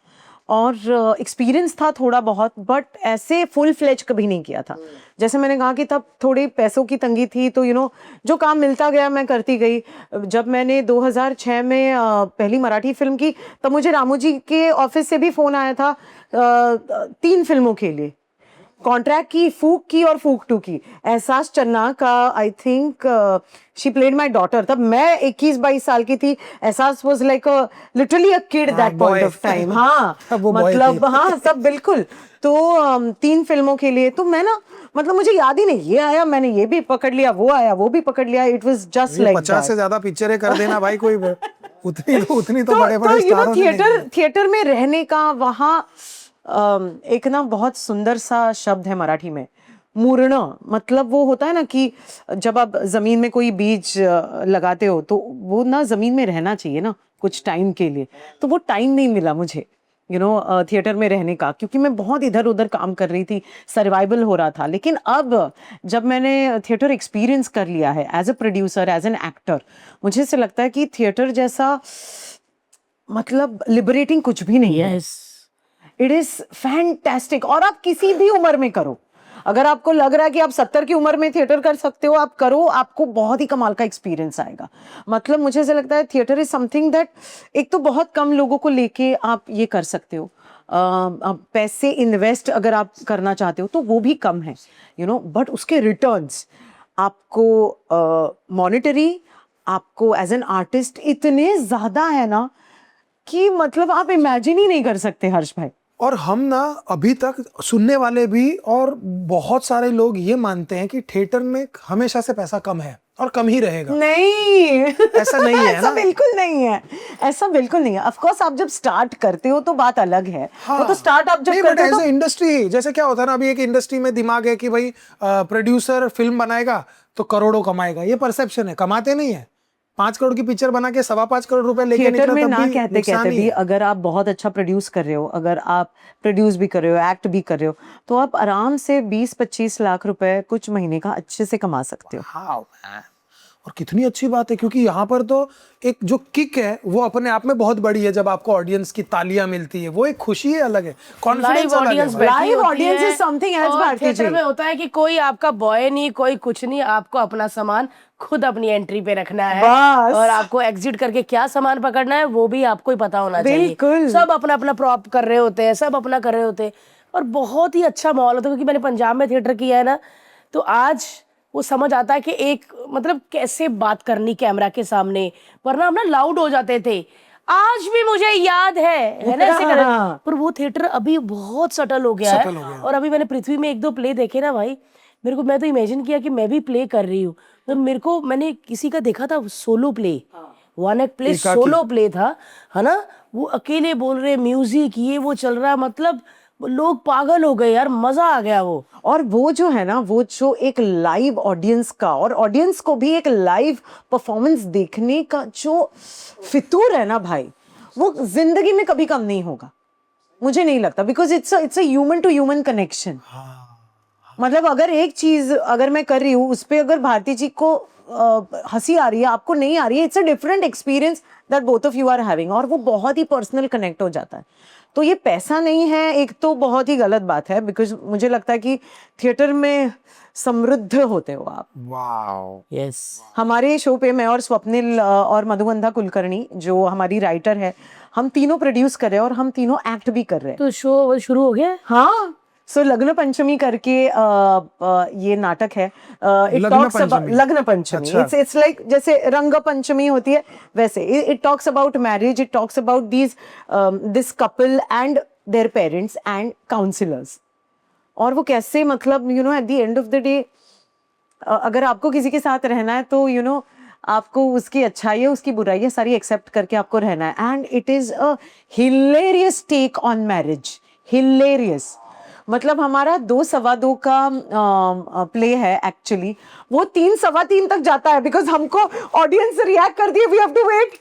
और एक्सपीरियंस था थोड़ा बहुत, बट ऐसे फुल फ्लेज कभी नहीं किया था। जैसे मैंने कहा कि तब थोड़ी पैसों की तंगी थी, तो जो काम मिलता गया मैं करती गई। जब मैंने 2006 में पहली मराठी फिल्म की, तब मुझे रामू जी के ऑफिस से भी फोन आया था 3 फिल्मों के लिए कॉन्ट्रैक्ट की, फूक की और फूक 2 की। एहसास चन्ना का I think she played my daughter. तब मैं 21-22 साल की थी। एहसास was like literally a kid that point of time. हाँ वो boy मतलब थी। हाँ सब बिल्कुल। तो 3 फिल्मों के लिए तो मैं ना, मतलब मुझे याद ही नहीं, ये आया मैंने ये भी पकड़ लिया, वो आया वो भी पकड़ लिया। इट वाज जस्ट ये लाइक 50 से ज्यादा पिक्चरें कर देना भाई, कोई उतनी तो बड़े बड़े तो स्टारों ने नहीं की। थिएटर में रहने का वहाँ एक ना बहुत सुंदर सा शब्द है मराठी में, मुरना। मतलब वो होता है ना कि जब आप जमीन में कोई बीज लगाते हो तो वो ना जमीन में रहना चाहिए ना कुछ टाइम के लिए। तो वो टाइम नहीं मिला मुझे थिएटर में रहने का, क्योंकि मैं बहुत इधर उधर काम कर रही थी, सर्वाइवल हो रहा था। लेकिन अब जब मैंने थिएटर एक्सपीरियंस कर लिया है as a producer, as an actor, मुझे ऐसे लगता है कि थिएटर जैसा मतलब लिबरेटिंग कुछ भी नहीं है। Yes it is fantastic. और आप किसी भी उम्र में करो, अगर आपको लग रहा है कि आप 70 की उम्र में थिएटर कर सकते हो, आप करो, आपको बहुत ही कमाल का एक्सपीरियंस आएगा। मतलब मुझे ऐसा लगता है थिएटर इज समथिंग दैट एक तो बहुत कम लोगों को लेके आप ये कर सकते हो। आप पैसे इन्वेस्ट अगर आप करना चाहते हो तो वो भी कम है बट उसके रिटर्न्स आपको मॉनेटरी, आपको एज एन आर्टिस्ट इतने ज्यादा है ना कि मतलब आप इमेजिन ही नहीं कर सकते हर्ष भाई। और हम ना अभी तक सुनने वाले भी और बहुत सारे लोग ये मानते हैं कि थिएटर में हमेशा से पैसा कम है और कम ही रहेगा। नहीं ऐसा नहीं है ऐसा ना? बिल्कुल नहीं है, ऐसा बिल्कुल नहीं है। ऑफ कोर्स आप जब स्टार्ट करते हो तो बात अलग है। वो तो स्टार्ट आप जब करते हो तो इंडस्ट्री जैसे क्या होता है ना, अभी एक इंडस्ट्री में दिमाग है कि भाई प्रोड्यूसर फिल्म बनाएगा तो करोड़ों कमाएगा, ये परसेप्शन है। कमाते नहीं है। 5 करोड़ की पिक्चर बना के 5.25 करोड़ रुपए लेके थिएटर निकला में तब ना भी कहते नुकसान कहते ही भी है। अगर आप बहुत अच्छा प्रोड्यूस कर रहे हो, अगर आप प्रोड्यूस भी कर रहे हो, एक्ट भी कर रहे हो, तो आप आराम से 20-25 लाख रुपए कुछ महीने का अच्छे से कमा सकते हो। हाँ और कितनी अच्छी बात है, क्योंकि यहाँ पर तो एक जो किक है वो अपने आप में बहुत बड़ी है। जब आपको ऑडियंस की तालियां मिलती है वो एक खुशी है, अलग है, कॉन्फिडेंस अलग है भाई। Live audience is something else, Bharati theatre ji. में होता है कि कोई आपका बॉय नहीं, कोई कुछ नहीं, आपको अपना सामान खुद अपनी एंट्री पे रखना है बस। और आपको एग्जिट करके क्या सामान पकड़ना है वो भी आपको ही पता होना चाहिए। बिल्कुल। सब अपना अपना प्रॉप कर रहे होते हैं, सब अपना कर रहे होते हैं और बहुत ही अच्छा माहौल होता है। क्योंकि मैंने पंजाब में थिएटर किया है ना, तो आज वो समझ आता है कि एक मतलब कैसे बात करनी कैमरा के सामने, वरना हम ना लाउड हो जाते थे। आज भी मुझे याद है ना ऐसे कर। पर वो थिएटर अभी बहुत सटल हो गया Subtle हो है। गया। और अभी मैंने पृथ्वी में 1-2 प्ले देखे ना भाई, मेरे को, मैं तो इमेजिन किया कि मैं भी प्ले कर रही हूँ। तो मेरे को, मैंने किसी का देखा था solo play, one act play, एकाकी। सोलो प्ले था, है ना, वो अकेले बोल रहे, म्यूजिक ये वो चल रहा, मतलब लोग पागल हो गए यार, मजा आ गया वो। और वो जो है ना, वो जो एक लाइव ऑडियंस का, और ऑडियंस को भी एक लाइव परफॉर्मेंस देखने का जो फितूर है ना भाई, वो जिंदगी में कभी कम नहीं होगा, मुझे नहीं लगता। Because it's a human to human connection. मतलब अगर एक चीज अगर मैं कर रही हूँ, उस पर अगर भारती जी को हंसी आ रही है, आपको नहीं आ रही है, it's a different experience that both of you are having, और वो बहुत ही पर्सनल कनेक्ट हो जाता है। तो ये पैसा नहीं है एक तो बहुत ही गलत बात है, बिकॉज मुझे लगता है कि थिएटर में समृद्ध होते हो आप। वाओ। यस। हमारे शो पे मैं और स्वप्निल और मधुबंधा कुलकर्णी जो हमारी राइटर है, हम तीनों प्रोड्यूस कर रहे हैं और हम तीनों एक्ट भी कर रहे हैं। तो शो शुरू हो गया? हाँ, सो लग्न पंचमी करके ये नाटक है। इट लग्न टॉक्स अबाउट पंचमी। लग्न पंचमी। अच्छा। इट्स लाइक जैसे रंग पंचमी होती है वैसे। It talks about marriage, it talks about this couple and their parents and counsellors, और वो कैसे, मतलब you know at the end of the day अगर आपको किसी के साथ रहना है तो यू नो आपको उसकी अच्छाई उसकी बुराई सारी एक्सेप्ट करके आपको रहना है। And it is a hilarious take on marriage, hilarious. मतलब हमारा 2 सवा 2 का प्ले है एक्चुअली, वो 3 सवा 3 तक जाता है, बिकॉज हमको ऑडियंस रिएक्ट कर दिए, वी हैव टू वेट।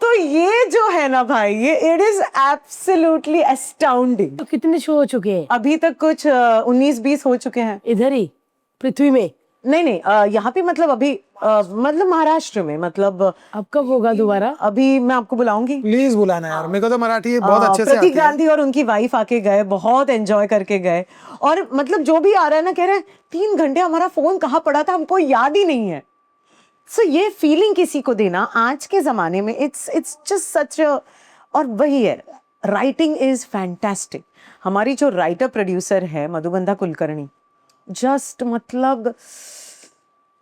तो ये जो है ना भाई, ये इट इज एब्सोल्युटली एस्टाउंडिंग। तो कितने शो हो चुके हैं? अभी तक कुछ 19-20 हो चुके हैं। इधर ही पृथ्वी में? नहीं, यहाँ पे मतलब अभी मतलब महाराष्ट्र में, मतलब अब कब होगा दोबारा? अभी मैं आपको बुलाऊंगी। प्लीज बुलाना यार, मेरे को तो मराठी बहुत अच्छे से आती प्रतीक है। गांधी और उनकी वाइफ आके गए, बहुत एंजॉय करके गए। और मतलब जो भी आ रहा है ना, कह रहे हैं 3 घंटे हमारा फोन कहाँ पड़ा था, हमको याद ही नहीं है। सो ये फीलिंग किसी को देना आज के जमाने में, इट्स जस्ट सच। और वही है, राइटिंग इज फैंटास्टिक। हमारी जो राइटर प्रोड्यूसर है मधुबंधा कुलकर्णी, जस्ट मतलब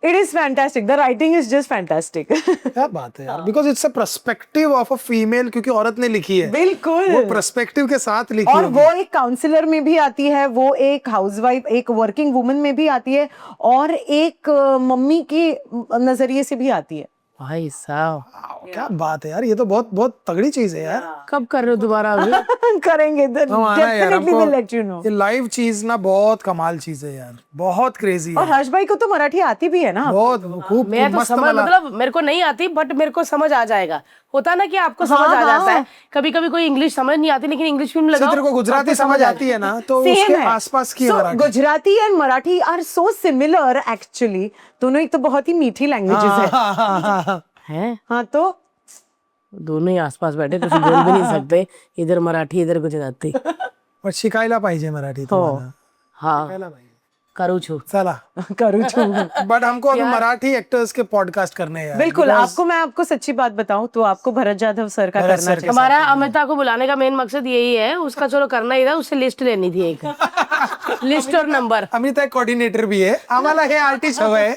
it is fantastic, the writing is just fantastic. क्या बात है यार, because it's a perspective of a female, क्योंकि औरत ने लिखी है, बिल्कुल। वो पर्सपेक्टिव के साथ लिखी और होगी। वो एक काउंसलर में भी आती है, वो एक हाउसवाइफ, एक वर्किंग वुमन में भी आती है, और एक मम्मी के नजरिए से भी आती है। भाई साहब, वाओ, क्या बात है यार, ये तो बहुत बहुत तगड़ी चीज है यार। कब कर रहे हो दोबारा अभी? करेंगे, हम आना है यार, डेफिनेटली विल हमको लेट यू नो। ये लाइव चीज ना बहुत कमाल चीज है यार, बहुत क्रेजी और है, हर्ष भाई को तो मराठी आती भी है ना। बहुत खूब मैं तो मस्त समझ, वाला। मतलब मेरे को नहीं आती, बट मेरे को समझ आ जाएगा। होता ना कि आपको समझ हाँ, आ जाता हाँ। है। कभी कभी कोई इंग्लिश समझ नहीं आती, लेकिन इंग्लिश फिल्म लगाओ, तेरे को गुजराती आपको समझ आती है ना, तो Same उसके है। आसपास की So, Marathi. Gujarati and Marathi are so similar actually. दोनों एक तो बहुत ही मीठी लैंग्वेजेस है। हाँ। है। हाँ, तो दोनों ही आसपास बैठे, कुछ बोल भी नहीं सकते, इधर मराठी इधर गुजराती। पण शिकायला पाहिजे मराठी तुम्हाला, हाँ, शिकायला पाहिजे। करू छू। चला, करूँ छू। बट हमको अभी मराठी एक्टर्स के पॉडकास्ट करने हैं यार। बिल्कुल, आपको मैं आपको सच्ची बात बताऊं तो आपको भरत जाधव सर का भरत करना सर के चाहिए। हमारा अमिता को बुलाने का मेन मकसद यही है, उसका चलो करना ही था, उससे लिस्ट लेनी थी एक। लिस्ट और नंबर। अमिता कोऑर्डिनेटर भी है, आम्हाला हे आर्टिस्ट हवंय।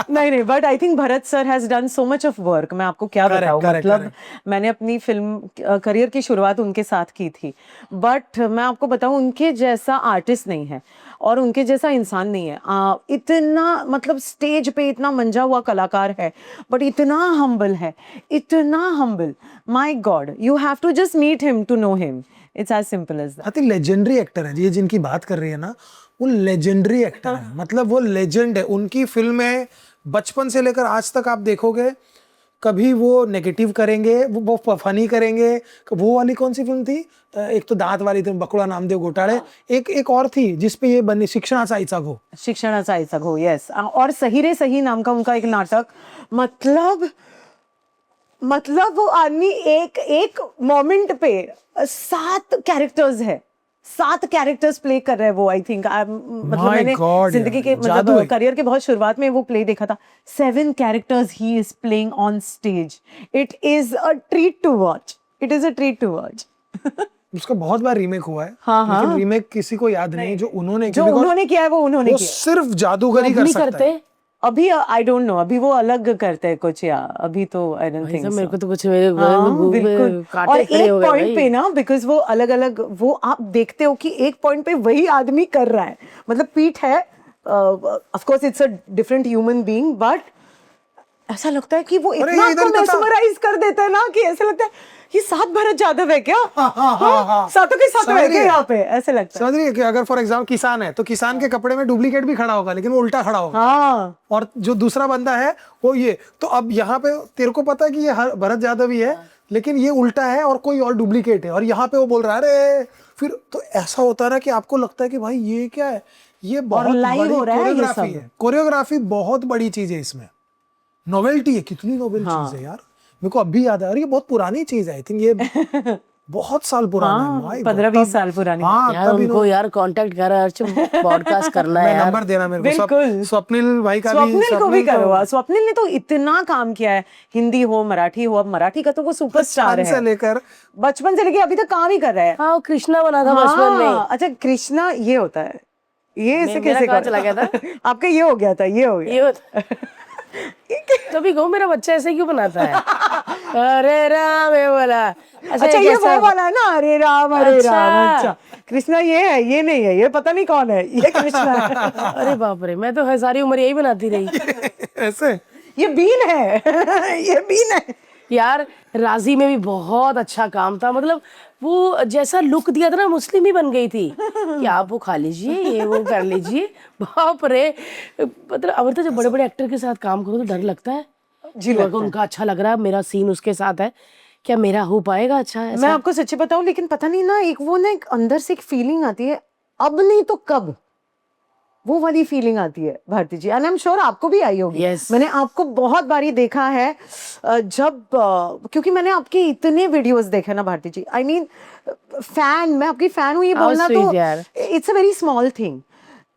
नहीं, but I think Bharat sir has done so much of work. मैं आपको क्या Correct, बताऊं, correct, मतलब मैंने अपनी फिल्म करियर की शुरुआत उनके साथ की थी, बट मैं आपको बताऊं उनके जैसा आर्टिस्ट नहीं है और उनके जैसा इंसान नहीं है। इतना मतलब स्टेज पे इतना मंजा हुआ कलाकार है, बट इतना हम्बल है, इतना humble. My God, you have to just meet him to know him. It's as simple as that. अति लेजेंडरी एक्टर है ये, जिनकी बात कर रही है ना, वो लेजेंडरी एक्टर है, मतलब वो लेजेंड है। उनकी फिल्में बचपन से लेकर आज तक आप देखोगे, कभी वो नेगेटिव करेंगे, वो फनी करेंगे। वो वाली कौन सी फिल्म थी, एक तो दांत वाली थी, बकुळा नामदेव घोटाळे, एक और थी जिसपे ये बनी, शिक्षणाचा आईचा घो। शिक्षणाचा आईचा घो, यस। और सही रे सही नाम का उनका एक नाटक, मतलब वो आदमी एक मोमेंट पे 7 कैरेक्टर्स है, 7 कैरेक्टर्स प्ले कर रहे हैं वो। आई थिंक मतलब My मैंने God, जिंदगी के यार, जादू मतलब है। करियर के बहुत शुरुआत में वो प्ले देखा था। 7 characters he is playing on stage. It is a treat to watch, it is a treat to watch. उसका बहुत बार रीमेक हुआ है, हाँ, हाँ। लेकिन रीमेक किसी को याद नहीं जो उन्होंने जो उन्होंने किया है वो उन्होंने वो किया। सिर्फ जादूगरी कर नहीं सकता करते है। अभी आई डोंट नो, अभी वो अलग करते हैं कुछ, या अभी तो आई डोंट थिंक मेरे को तो कुछ बिल्कुल। कांटे और खड़े एक हो गए पॉइंट भाई। पे ना, बिकॉज वो अलग अलग, वो आप देखते हो कि एक पॉइंट पे वही आदमी कर रहा है, मतलब पीठ है, of course it's a different human being, but ऐसा लगता है कि वो अरे इतना ये इधर आपको तो था। मेस्मराइज कर देता है ना, कि ऐसा लगता है ये सात भरत जादव है क्या? हाँ। सातों के साथ समझ है रही क्या है? यहाँ पे, ऐसे लगता है। समझ रही है कि अगर फॉर एग्जाम्पल किसान है तो किसान के कपड़े में डुप्लीकेट भी खड़ा होगा, लेकिन वो उल्टा खड़ा होगा। हाँ और जो दूसरा बंदा है वो ये, तो अब यहाँ पे तेरे को पता है कि ये भरत यादव ही है, लेकिन ये उल्टा है और कोई और डुप्लीकेट है, और यहाँ पे वो बोल रहा है अरे, फिर तो ऐसा होता है ना कि आपको लगता है कि भाई ये क्या है, ये बहुत live बड़ी हो रहा है ये कोरियोग्राफी सब। है। कोरियोग्राफी बहुत बड़ी चीज है इसमें, नोवेल्टी है, कितनी नोवेल चीज है यार। मेरे को अभी याद है, और ये बहुत पुरानी चीज है, आई थिंक ये बहुत साल पुराना है। My God, 15-20 तब- साल पुरानी। हाँ यार तभी उनको यार कांटेक्ट कर पॉडकास्ट करना है मैं यार। नंबर देना मेरे को। बिल्कुल। स्वप्निल भाई का भी, स्वप्निल को भी स्वप्निल करो। स्वप्निल ने तो इतना काम किया है, हिंदी हो मराठी हो, अब मराठी का तो वो सुपरस्टार बचपन से है, लेकर बचपन से लेके अभी तक काम ही कर रहा है। हाँ वो कृष्णा बना था बचपन में। हाँ, अच्छा कृष्णा ये होता है, ये इसे मेरा कैसे कहाँ कर- चला गया था? आपका ये हो गया था, ये हो ये गया। होता तभी कहूँ मेरा बच्चा ऐसे क्यों बनाता है? अरे राम ये बोला। अच्छा ये वो वाला है ना, अरे राम अरे अच्छा। राम। अच्छा कृष्णा ये है, ये नहीं है, ये पता नहीं कौन है, ये कृष्णा है। अरे बाप रे, मैं तो सारी उम्र यही बनाती रही। ऐसे। ये बीन है। ये बीन है। यार राजी में भी बहुत अच्छा काम था, मतलब वो जैसा लुक दिया था ना, मुस्लिम ही बन गई थी कि आप वो खा लीजिए, ये वो कर लीजिए। बाप रे, मतलब अब तो जब बड़े बड़े एक्टर के साथ काम करो तो डर लगता है जी कि अगर उनका अच्छा लग रहा है, मेरा सीन उसके साथ है, क्या मेरा हो पाएगा अच्छा मैं ऐसा? आपको सच्ची बताऊं, लेकिन पता नहीं ना, एक वो ना एक अंदर से एक फीलिंग आती है, अब नहीं तो कब, वो वाली फीलिंग आती है भारती जी, एंड आई एम श्योर आपको भी आई होगी। Yes. मैंने आपको बहुत बारी देखा है, क्योंकि मैंने आपके इतने वीडियोस देखे ना भारती जी, आई मीन फैन, मैं आपकी फैन हूँ, ये How बोलना sweet तो यार। It's a very small thing,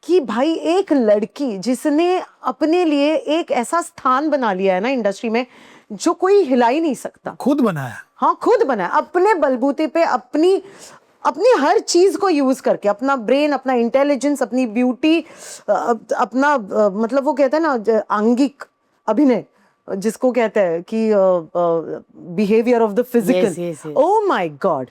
कि भाई एक लड़की जिसने अपने लिए एक ऐसा स्थान बना लिया है ना इंडस्ट्री में, जो कोई हिला ही नहीं सकता। खुद बनाया। हाँ खुद बनाया, अपने बलबूते पे, अपनी अपनी हर चीज को यूज करके, अपना ब्रेन, अपना इंटेलिजेंस, अपनी ब्यूटी, अपना मतलब वो कहते हैं ना आंगिक अभिनय, जिसको कहते हैं कि behaviour of the Yes, physical. yes, yes. Oh my God,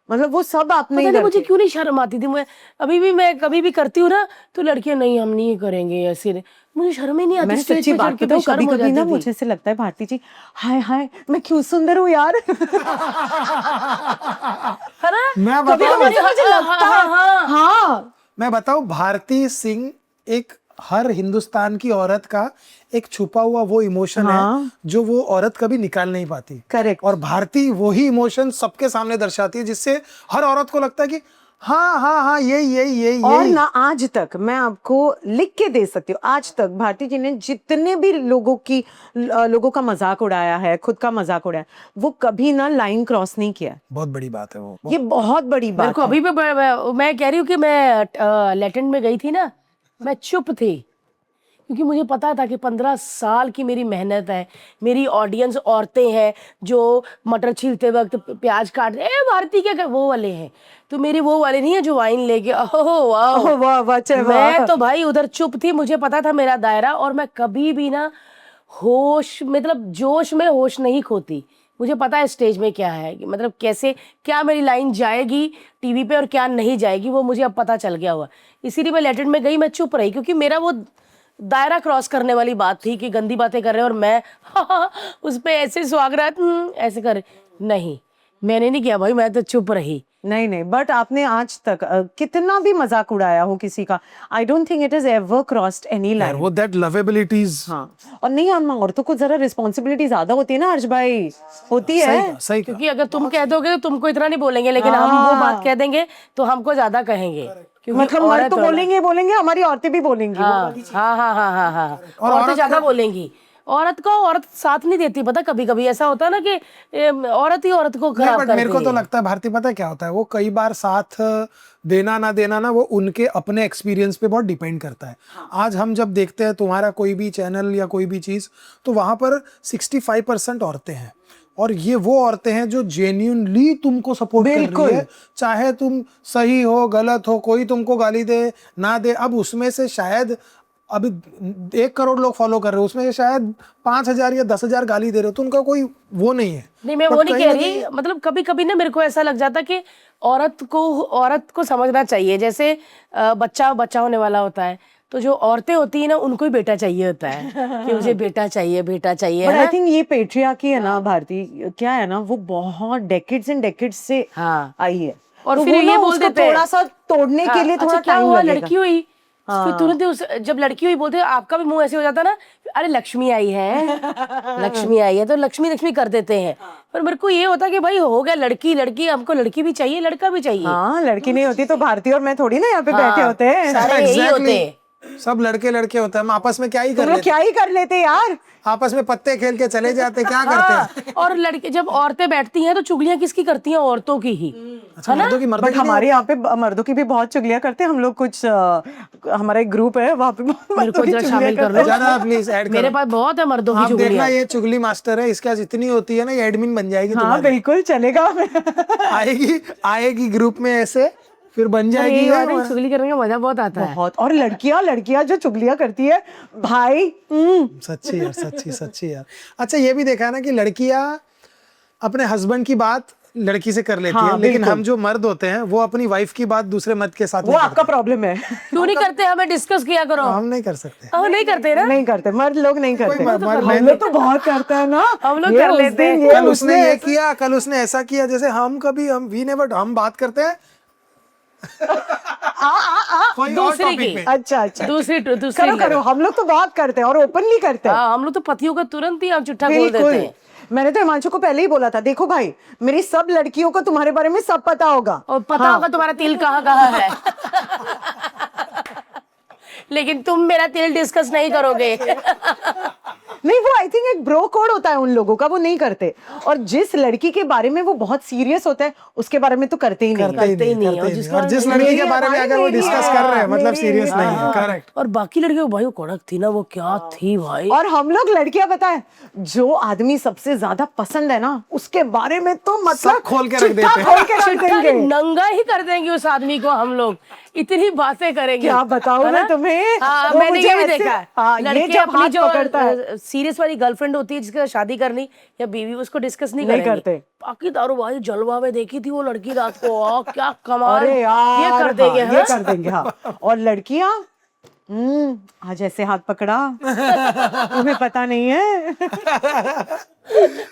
मतलब वो सब आपने पता नहीं मुझे क्यों नहीं शर्म आती थी। मैं अभी भी, मैं कभी भी करती हूँ ना तो लड़कियां नहीं हम नहीं करेंगे ऐसे, मुझे शर्म ही नहीं आती। मैं स्टेज सच्ची पे बात चढ़ के बताऊं, बेशर्म कभी हो कभी ना जाती थी। मुझे ऐसे लगता है भारती जी, हाय हाय मैं क्यों सुंदर हूँ यार। है ना? मैं कभी बताऊं, कभी मुझे लगता है, हाँ मैं बताऊं, भारती सिंह एक हर हिंदुस्तान की औरत का एक छुपा हुआ वो इमोशन हाँ। है जो वो औरत कभी निकाल नहीं पाती। करेक्ट। और भारती वही इमोशन सबके सामने दर्शाती है, जिससे हर औरत को लगता है कि हाँ हाँ हाँ यही और ना आज तक मैं आपको लिख के दे सकती हूँ, आज तक भारती जी ने जितने भी लोगों का मजाक उड़ाया है, खुद का मजाक उड़ाया, वो कभी ना लाइन क्रॉस नहीं किया। बहुत बड़ी बात है वो। ये बहुत बड़ी मेरे बात को है। अभी भी मैं कह रही हूँ कि मैं लेटेंट में गई थी ना, मैं चुप थी क्योंकि मुझे पता था कि 15 साल की मेरी मेहनत है, मेरी ऑडियंस औरतें हैं जो मटर छीलते वक्त प्याज काट भारती क्या वो वाले हैं, तो मेरी वो वाले नहीं है जो वाइन लेके ओह वाह वाह वाह चे वाह। मैं तो भाई उधर चुप थी, मुझे पता था मेरा दायरा, और मैं कभी भी ना होश, मतलब जोश में होश नहीं खोती। मुझे पता है स्टेज में क्या है, कि मतलब कैसे क्या मेरी लाइन जाएगी टीवी पे और क्या नहीं जाएगी, वो मुझे अब पता चल गया हुआ। इसीलिए मैं लेटेंट में गई, मैं चुप रही क्योंकि मेरा वो दायरा क्रॉस करने वाली बात थी कि गंदी बातें कर रहे हैं और मैं उस पे ऐसे स्वागत ऐसे कर, नहीं मैंने नहीं किया भाई, मैं तो चुप रही। नहीं बट आपने आज तक कितना भी मजाक उड़ाया हो किसी का, I don't think it is ever crossed any यार लाइन। वो दैट लवेबिलिटीज। हाँ, और नहीं हम औरतों को जरा रिस्पॉन्सिबिलिटी ज्यादा होती है ना हर्ष भाई, होती है। सही कहा। क्योंकि अगर तुम कह दोगे तो तुमको इतना नहीं बोलेंगे, लेकिन हम वो बात कह देंगे तो हमको ज्यादा कहेंगे, क्योंकि मतलब मर्द औरत तो हो ना। बोलेंगे, हमारी औरतें भी बोलेंगी। हाँ औरतें ज्यादा बोलेंगी। औरत साथ नहीं देती, पता कभी कभी ऐसा होता है ना कि औरत ही औरत को खराब बट करती मेरे को तो है। लगता है भारती, पता है क्या होता है, वो कई बार साथ देना ना देना ना, वो उनके अपने एक्सपीरियंस पे बहुत डिपेंड करता है। आज हम जब देखते हैं तुम्हारा कोई भी चैनल या कोई भी चीज, तो वहां पर 65% औरतें हैं, और ये वो औरतें हैं जो जेन्युइनली तुमको सपोर्ट कर रही है, चाहे तुम सही हो गलत हो, कोई तुमको गाली दे ना दे। अब उसमें से शायद अभी 1 करोड़ लोग फॉलो कर रहे हो, उसमें से शायद 5,000 या 10,000 गाली दे रहे हो, तो उनका कोई वो नहीं है। नहीं, मैं वो नहीं कह रही, मतलब कभी कभी ना मेरे को ऐसा लग जाता कि औरत को समझना चाहिए। जैसे बच्चा होने वाला होता है, तो जो औरतें होती है ना, उनको ही बेटा चाहिए होता है कि मुझे बेटा चाहिए, बेटा चाहिए, बट है आई ना? थिंक ये पेट्रियार्की है ना भारती, क्या है ना, वो बहुत डेकेड्स एंड डेकेड्स से हाँ। आई है। और तो फिर वो ये ना बोल उसको देते हैं, थोड़ा सा तोड़ने के लिए थोड़ा अच्छा क्या टाइम हुआ, लगेगा। लड़की हुई, फिर तुरंत जब लड़की हुई बोलते हैं, आपका भी मुंह ऐसे हो जाता ना, अरे लक्ष्मी आई है, लक्ष्मी आई है, तो लक्ष्मी लक्ष्मी कर देते हैं। पर मेरे को ये होता कि भाई हो गया, लड़की लड़की, हमको लड़की भी चाहिए, लड़का भी चाहिए। हाँ, लड़की नहीं होती तो भारती और मैं थोड़ी ना यहाँ पे बैठे होते हैं। सारे यही होते हैं। सब लड़के लड़के होते हैं, हम आपस में क्या ही कर तुम लोग लेते, क्या ही कर लेते यार। आपस में पत्ते खेल के चले जाते, क्या करते हैं। हाँ, और लड़के जब औरतें बैठती हैं तो चुगलियां किसकी करती हैं? औरतों की ही। अच्छा, मर्दों की बट हमारे यहाँ पे मर्दों की भी बहुत चुगलियां करते हैं हम लोग। कुछ हमारा एक ग्रुप है वहाँ पे मेरे मर्दों को की जरा चुगलियां शामिल कर करते लो, हैं। ज्यादा प्लीज ऐड मेरे करो। पास बहुत है मर्दों की आप देखना, चुगलियां। ये चुगली मास्टर है, इसके पास इतनी होती है ना, ये एडमिन बन जाएगी हाँ तुम्हारी। बिल्कुल चलेगा। आएगी ग्रुप में ऐसे, फिर बन जाएगी यही ये। बात है, चुगली करने का मजा बहुत आता है। बहुत। और लड़कियां जो चुगलियां करती है भाई, सच्ची यार, सच्ची यार। अच्छा, ये भी देखा है ना कि लड़कियां अपने हस्बैंड की बात लड़की से कर लेती हाँ, है, लेकिन बिल्कुल। हम जो मर्द होते हैं वो अपनी वाइफ की बात दूसरे मर्द के साथ वो नहीं आपका प्रॉब्लम है। क्यों नहीं करते? हमें डिस्कस किया करो। करते। हम नहीं कर सकते। हम नहीं करते ना। नहीं करते, मर्द लोग नहीं करते। मर्द हम लोग तो बहुत करते हैं ना। हम लोग ये कर उस लेते हैं। दिन, ये कल उस उसने दिन ये ऐसे- किया, कल उसने ऐसा किया, जैसे हम बात करते हैं कोई और दूसरी टॉपिक की। पे। अच्छा अच्छा, दूसरी करो करो। हम लोग तो बहुत करते हैं और ओपनली करते हैं। हाँ, हम लोग तो पतियों का तुरंत ही हम चिट्ठा खोल देते बिल्कुल। हैं। मैंने तो हिमांशु को पहले ही बोला था, देखो भाई, मेरी सब लड़कियों को तुम्हारे बारे में सब पता होगा। और पता होगा तुम्हारा तिल कहाँ कहाँ है। लेकिन तुम मेरा तिल डिस्कस नहीं करोगे। नहीं, वो आई थिंक एक ब्रो कोड होता है उन लोगों का, वो नहीं करते। और जिस लड़की के बारे में वो बहुत सीरियस होता है, उसके बारे में तो करते ही नहीं। करते ही नहीं। और और जिसका जिस लड़की के मेरी बारे में है, अगर वो मेरी डिस्कस है, कर रहे हैं, मतलब मेरी सीरियस है। नहीं है। करेक्ट। और बाकी लड़कियों भाई वो कड़क थी ना, वो क्या थी भाई। और हम लोग लड़कियां, पता है, जो आदमी सबसे ज्यादा पसंद है ना, उसके बारे में तो मतलब सब खोल के रख चिट्ठा देते हैं। खोल के रख चिट्ठा देंगे। नंगा ही कर देंगे उस आदमी को हम लोग, इतनी बातें करेंगे। क्या बताऊं है मैं ना? तुम्हें? हाँ, वो मैंने मुझे ये भी ऐसे- देखा है। हाँ, ये लड़के जब अपनी हाथ जो पकड़ता है। सीरियस वाली गर्लफ्रेंड होती है, जिसके साथ शादी करनी या बीवी, उसको डिस्कस नहीं नहीं करेंगे। करते। बाकी दारू भाई जलवा में देखी थी वो लड़की रात को, क्या कमाल। अरे यार, ये कर देंगे। हाँ, ये कर देंगे। हाँ, और लड़कियां, आज ऐसे हाथ पकड़ा, तुम्हें पता नहीं है।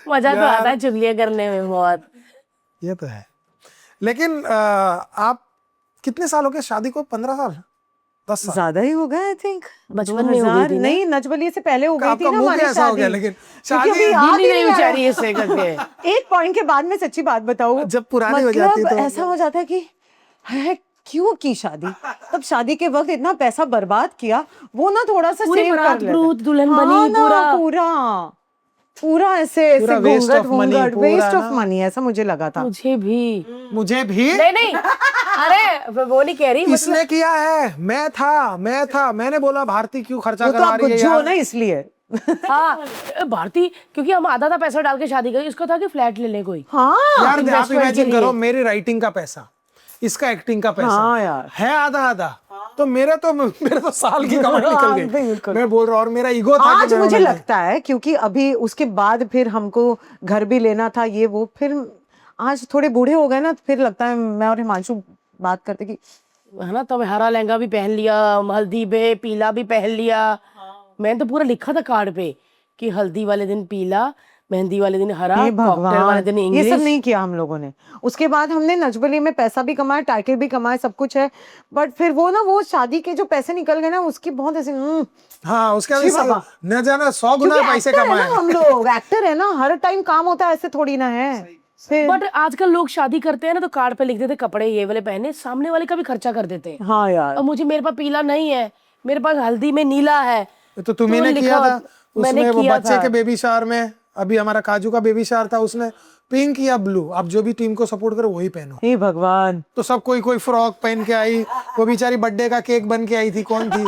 मजा तो आता है चुगलियां करने में बहुत। ये तो है। लेकिन आप कितने साल हो गए शादी को? 15 साल, 10 साल? ज्यादा ही हो गया आई थिंक। बचपन में हो गई थी ना? नहीं, नचबलिए से पहले हो गई थी आपका ना मुंह हमारी कैसा हो गया? शादी। लेकिन क्योंकि शादी अभी याद भूल ही ही नहीं नहीं आ रहा। बेचारी इससे करके। एक पॉइंट के बाद में सच्ची बात बताऊं, जब पुरानी हो जाती है तो ऐसा हो जाता है कि है क्यों की शादी। तब शादी के वक्त इतना पैसा बर्बाद किया, वो ना थोड़ा सा पूरी सेव कर बारात लेते। ब्रूत, दुल्हन हाँ बनी, ना, पूरा। पूरा ऐसे पूरा ऐसे waste घूंघट of money, घूंघट, पूरा वेस्ट ऑफ ना। मनी, ऐसा मुझे लगा था। मुझे भी मुझे भी नहीं नहीं, अरे वो नहीं कह रही, इसने किया है। मैं था, मैंने बोला भारती क्यों खर्चा वो तो करवा आप रही है गुज्जू हो यार। ना, इसलिए। हाँ भारती, क्योंकि हम आधा पैसा डाल के शादी करी, उसको था कि फ्लैट ले ले कोई। हाँ यार आप investment के इमेजिन लिए। करो, मेरी राइटिंग का पैसा, इसका एक्टिंग का पैसा, हाँ यार। है आधा, तो मेरे तो साल की कमाई निकल हाँ, गई। बिल्कुल। मैं बोल रहा हूँ, और मेरा ईगो था आज कि मैं मुझे उन्हें- लगता है, क्योंकि अभी उसके बाद फिर हमको घर भी लेना था, ये वो, फिर आज थोड़े बूढ़े हो गए ना, तो फिर लगता है मैं और हिमांशु बात करते कि है ना, तब हरा लहंगा भी पहन लिया, हल्दी पे पीला भी पहन लिया। मैंने तो पूरा लिखा था कार्ड पे कि हल्दी वाले दिन पीला, मेहंदी वाले दिन हरा, हे कॉकटेल वाले भगवान, दिन ये इंग्लिश। सब नहीं किया हम लोगों ने। उसके बाद हमने नचबली में पैसा भी कमाया, टाइटल भी कमाया, सब कुछ है। बट फिर वो ना, वो शादी के जो पैसे निकल गए ना, उसकी बहुत ऐसे हाँ, उसके जी बाद बाबा। न जाना 100 गुना क्योंकि पैसे एक्टर है कमाए। ना, हम लोग एक्टर है ना, हर टाइम काम होता है, ऐसे थोड़ी ना है। फिर बट आजकल लोग शादी करते हैं ना, तो कार्ड पे लिख देते कपड़े ये वाले पहने, सामने वाले का भी खर्चा कर देते हैं। हाँ यार, और मेरे पास पीला नहीं है, मेरे पास हल्दी में नीला है। तो तुम्ही ने लिखा किया था मैंने उसमें, वो किया बच्चे था। के बेबी शावर में, अभी हमारा काजू का बेबी शावर था, उसने पिंक या ब्लू, आप जो भी टीम को सपोर्ट करो वही पहनो। हे भगवान। तो सब कोई फ्रॉक पहन के आई, वो बेचारी बर्थडे का केक बन के आई थी, कौन थी?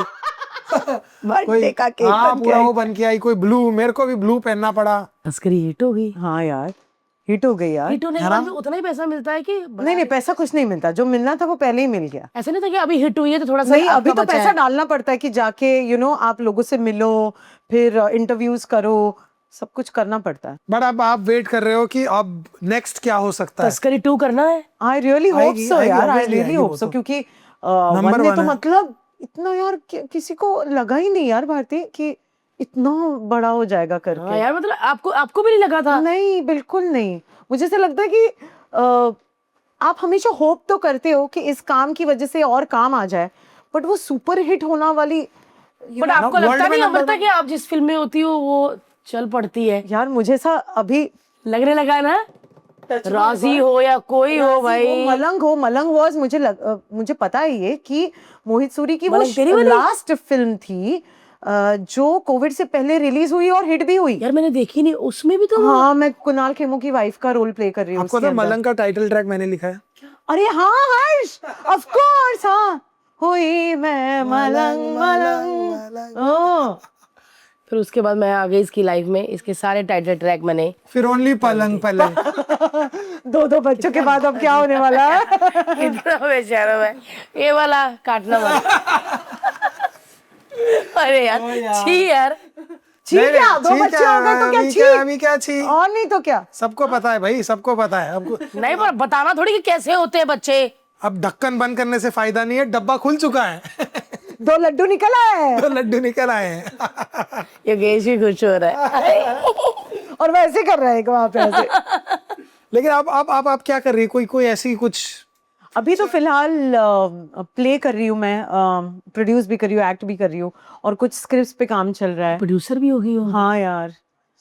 बर्थडे का केक हाँ, बन के पूरा आई। वो बन के आई, कोई ब्लू, मेरे को भी ब्लू पहनना पड़ा। तस्करी हिट हो गई। हाँ यार, हिट हो गई यार। हिट होने के बाद भी उतना ही पैसा मिलता है कि नहीं पैसा कुछ नहीं मिलता, जो मिलना था वो पहले ही मिल गया। ऐसा नहीं था कि अभी हिट हुई है तो थोड़ा सा नहीं, अभी आपका तो बचा पैसा है। डालना पड़ता है कि जाके आप लोगों से मिलो, फिर इंटरव्यूज करो, सब कुछ करना पड़ता है। बट अब आप वेट कर रहे हो कि अब नेक्स्ट क्या हो सकता है। तस्करी 2 करना है। आई रियली होप आएगी, सो आएगी, यार, आई obviously रियली आएगी होप वो सो, तो। क्योंकि नंबर वन ने 1 तो है। मतलब इतना यार किसी को लगा ही नहीं यार भारती कि इतना बड़ा हो जाएगा हाँ करके। यार, मतलब आपको भी नहीं लगा था? नहीं, बिल्कुल नहीं। मुझे ऐसा लगता है कि आप हमेशा होप तो करते हो कि इस काम की वजह से और काम आ जाए, बट वो सुपर हिट होना वाली बट आपको world लगता में नहीं number अमृता कि आप जिस फिल्म में होती हो वो चल पड़ती है? यार मुझे सा अभी लगने लगा है ना, राजी हो या कोई हो भाई। मलंग वॉज मुझे पता है ये कि मोहित सूरी की वो मलंग तेरी वाली? लास्ट फिल्म थी जो कोविड से पहले रिलीज हुई और हिट भी हुई। यार मैंने देखी नहीं, उसमें भी तो हाँ, मैं कुणाल खेमू की वाइफ का रोल प्ले कर रही हूँ आपको उसके तो अंदर। मलंग का टाइटल ट्रैक मैंने लिखा है। अरे हाँ हर्ष, ऑफ कोर्स, हाँ, हुई मैं मलंग मलंग। ओह, फिर उसके बाद मैं आ गई इसकी लाइफ में, इसके सारे टाइटल ट्रैक मैंने। फिर ओनली पलंग पलंग। 2 बच्चों के बाद अब क्या होने वाला है? कितना बेचारा है ये वाला काटना वाला। अरे यार छी यार। छी क्या, 2 बच्चे हो गए तो क्या छी? अभी क्या छी? और नहीं तो क्या। सबको पता है भाई, सबको पता है। अब नहीं, पर बताना थोड़ी कि कैसे होते हैं बच्चे। अब ढक्कन बंद करने से फायदा नहीं है, डब्बा खुल चुका है। 2 लड्डू निकल आए तो लड्डू निकल आए हैं। योगेश भी खुश हो रहा है। और वैसे कर रहे हैं वहां पे ऐसे। लेकिन आप क्या कर रही है? कोई ऐसी कुछ? अभी तो फिलहाल प्ले कर रही हूँ मैं, प्रोड्यूस भी कर रही हूँ, एक्ट भी कर रही हूँ, और कुछ स्क्रिप्ट्स पे काम चल रहा है। प्रोड्यूसर भी हो गई हो? हाँ यार,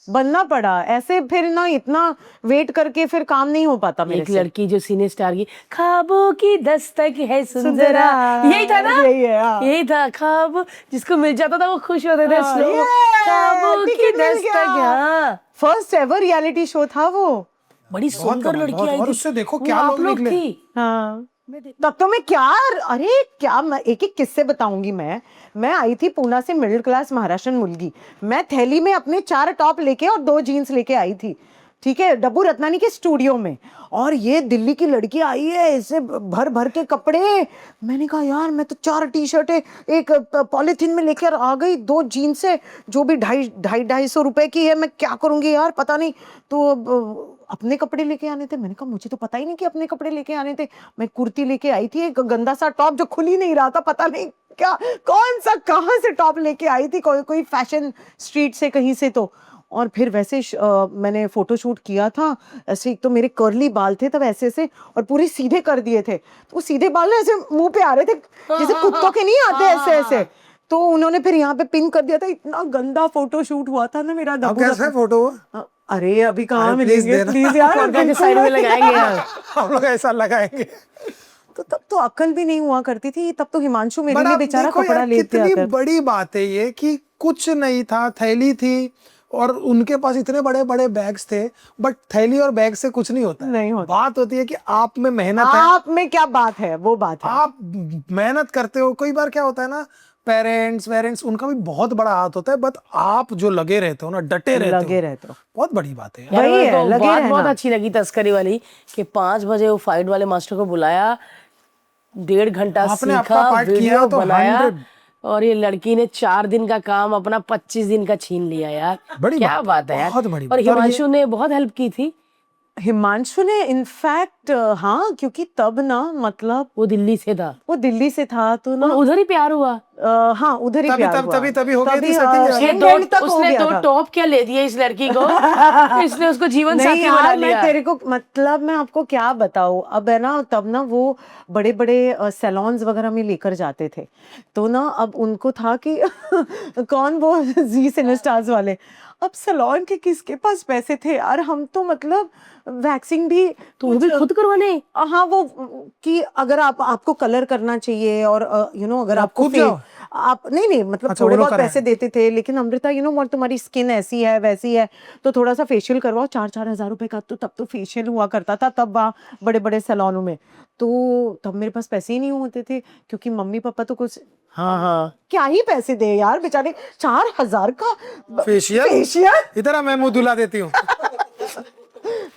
बनना पड़ा ऐसे, फिर ना इतना वेट करके फिर काम नहीं हो पाता मेरे एक से। लड़की जो सिने स्टार की ख्वाबों की दस्तक है सुन सुन जरा, जरा, यही था ना? यही है, हाँ। यही था ख्वाब, जिसको मिल जाता था वो खुश होते थे। हाँ, slow, ये, ख्वाबों की टिकट मिल दस्तक। गया। हाँ, फर्स्ट एवर रियलिटी शो था वो। बड़ी सुंदर कमाल, लड़की आई और थी। उससे देखो वो क्या आप लोग लोग निकले। थी। हाँ, तब तो मैं क्या, अरे क्या, मैं एक एक किस्से बताऊंगी। मैं आई थी पूना से, मिडिल क्लास महाराष्ट्रन मुलगी। मैं थैली में अपने 4 टॉप लेके और 2 जीन्स लेके आई थी, ठीक है, डब्बू रत्नानी के स्टूडियो में। और ये दिल्ली की लड़की आई है, ऐसे भर भर के कपड़े। मैंने कहा यार, मैं तो 4 टी-शर्टें एक पॉलीथीन में लेकर आ गई, 2 जीन्स है जो भी 250 रुपए की है। मैं क्या करूंगी यार, पता नहीं। तो अपने कपड़े लेके आने थे। मैंने कहा मुझे तो पता ही नहीं कि अपने कपड़े लेके आने थे। मैं कुर्ती लेके आई थी, एक गंदा सा टॉप जो खुल ही नहीं रहा था, पता नहीं क्या, कौन सा कहाँ से टॉप लेके आई थी, कोई फैशन स्ट्रीट से कहीं से। तो और फिर वैसे मैंने फोटो शूट किया था ऐसे। एक तो मेरे कर्ली बाल थे तब ऐसे ऐसे, और पूरे सीधे कर दिए थे। तो वो सीधे बाल ऐसे मुंह पे आ रहे थे, जैसे कुत्तों के नहीं आते ऐसे ऐसे। तो उन्होंने फिर यहाँ पे पिन कर दिया था। इतना गंदा फोटो शूट हुआ था ना मेरा। अब कैसा है फोटो? अरे अभी कहाँ अरे, please मिलेंगे, देना। प्लीज यार। पर्दा के साइड में लगाएंगे यार। हम लोग ऐसा लगाएंगे। तो तब तो अकल भी नहीं हुआ करती थी। तब तो हिमांशु मेरे बट लिए आप बेचारा देखो कपड़ा यार, लेते कितनी आकर। बड़ी बात है ये कि कुछ नहीं था, थैली थी और उनके पास इतने बड़े बड़े बैग्स थे। बट थैली और बैग से कुछ नहीं होता है। नहीं होता। बात होती है कि आप में मेहनत है, आप में क्या बात है, वो बात है। आप मेहनत करते हो। कई बार क्या होता है ना, पेरेंट्स उनका भी बहुत बड़ा हाथ होता है, बट आप जो लगे रहते हो ना, डटे लगे रहते रहते हो, बहुत बड़ी बात है। यार वही मेरे है, को लगे बात रहना। बहुत अच्छी लगी तस्करी वाली कि 5 बजे वो फाइट वाले मास्टर को बुलाया, 1.5 घंटा आपने आपका सीखा, पार्ट किया वीडियो तो बनाया, 100। और ये लड़की ने 4 दिन का काम अपना 25 दिन का छीन लिया यार। बड़ी क्या बात है यार। बहुत बड़ी और बात। और ये- हिमांशु ने बहुत हेल्प की थी। हिमांशु ने इनफैक्ट, हाँ, क्योंकि तब ना मतलब वो दिल्ली से था वो दिल्ली से था तो ना और उधर ही प्यार हुआ। हाँ, उधर ही तभी- प्यार तब- हुआ। तभी हो गई थी हाँ, setting। end end तक हो उसने गया 2 था। टॉप क्या ले दिए इस लड़की को। इसने उसको जीवन नहीं साथी बना यार, मैं लिया। तेरे को मतलब मैं आपको क्या बताऊं। अब है ना, तब ना वो बड़े बड़े सैलॉन्स वगैरह में लेकर जाते थे। तो ना अब उनको था कि कौन वो जी सिनेस्टार्स वाले। अब सैलॉन के किसके पास पैसे थे यार। हम तो मतलब वैक्सिंग भी तो वो भी खुद करवाने। हाँ, वो कि अगर आपको कलर करना चाहिए और अगर आप आपको खुद जाओ? आप नहीं मतलब अच्छा, थोड़े वो लोग बहुत कराएं। पैसे देते थे। लेकिन अमृता व्हाट, तुम्हारी स्किन ऐसी है वैसी है, तो थोड़ा सा फेशियल करवाओ। 4-4 हजार रुपए का तो तब तो फेशियल हुआ करता था तब वहाँ बड़े बड़े सैलूनों में। तो तब मेरे पास पैसे ही नहीं होते थे, क्योंकि मम्मी पापा तो कुछ हाँ क्या ही पैसे दे यार बेचारे। 4,000 का फेशियल? इधर आ, मैं मुंह धुला देती हूँ।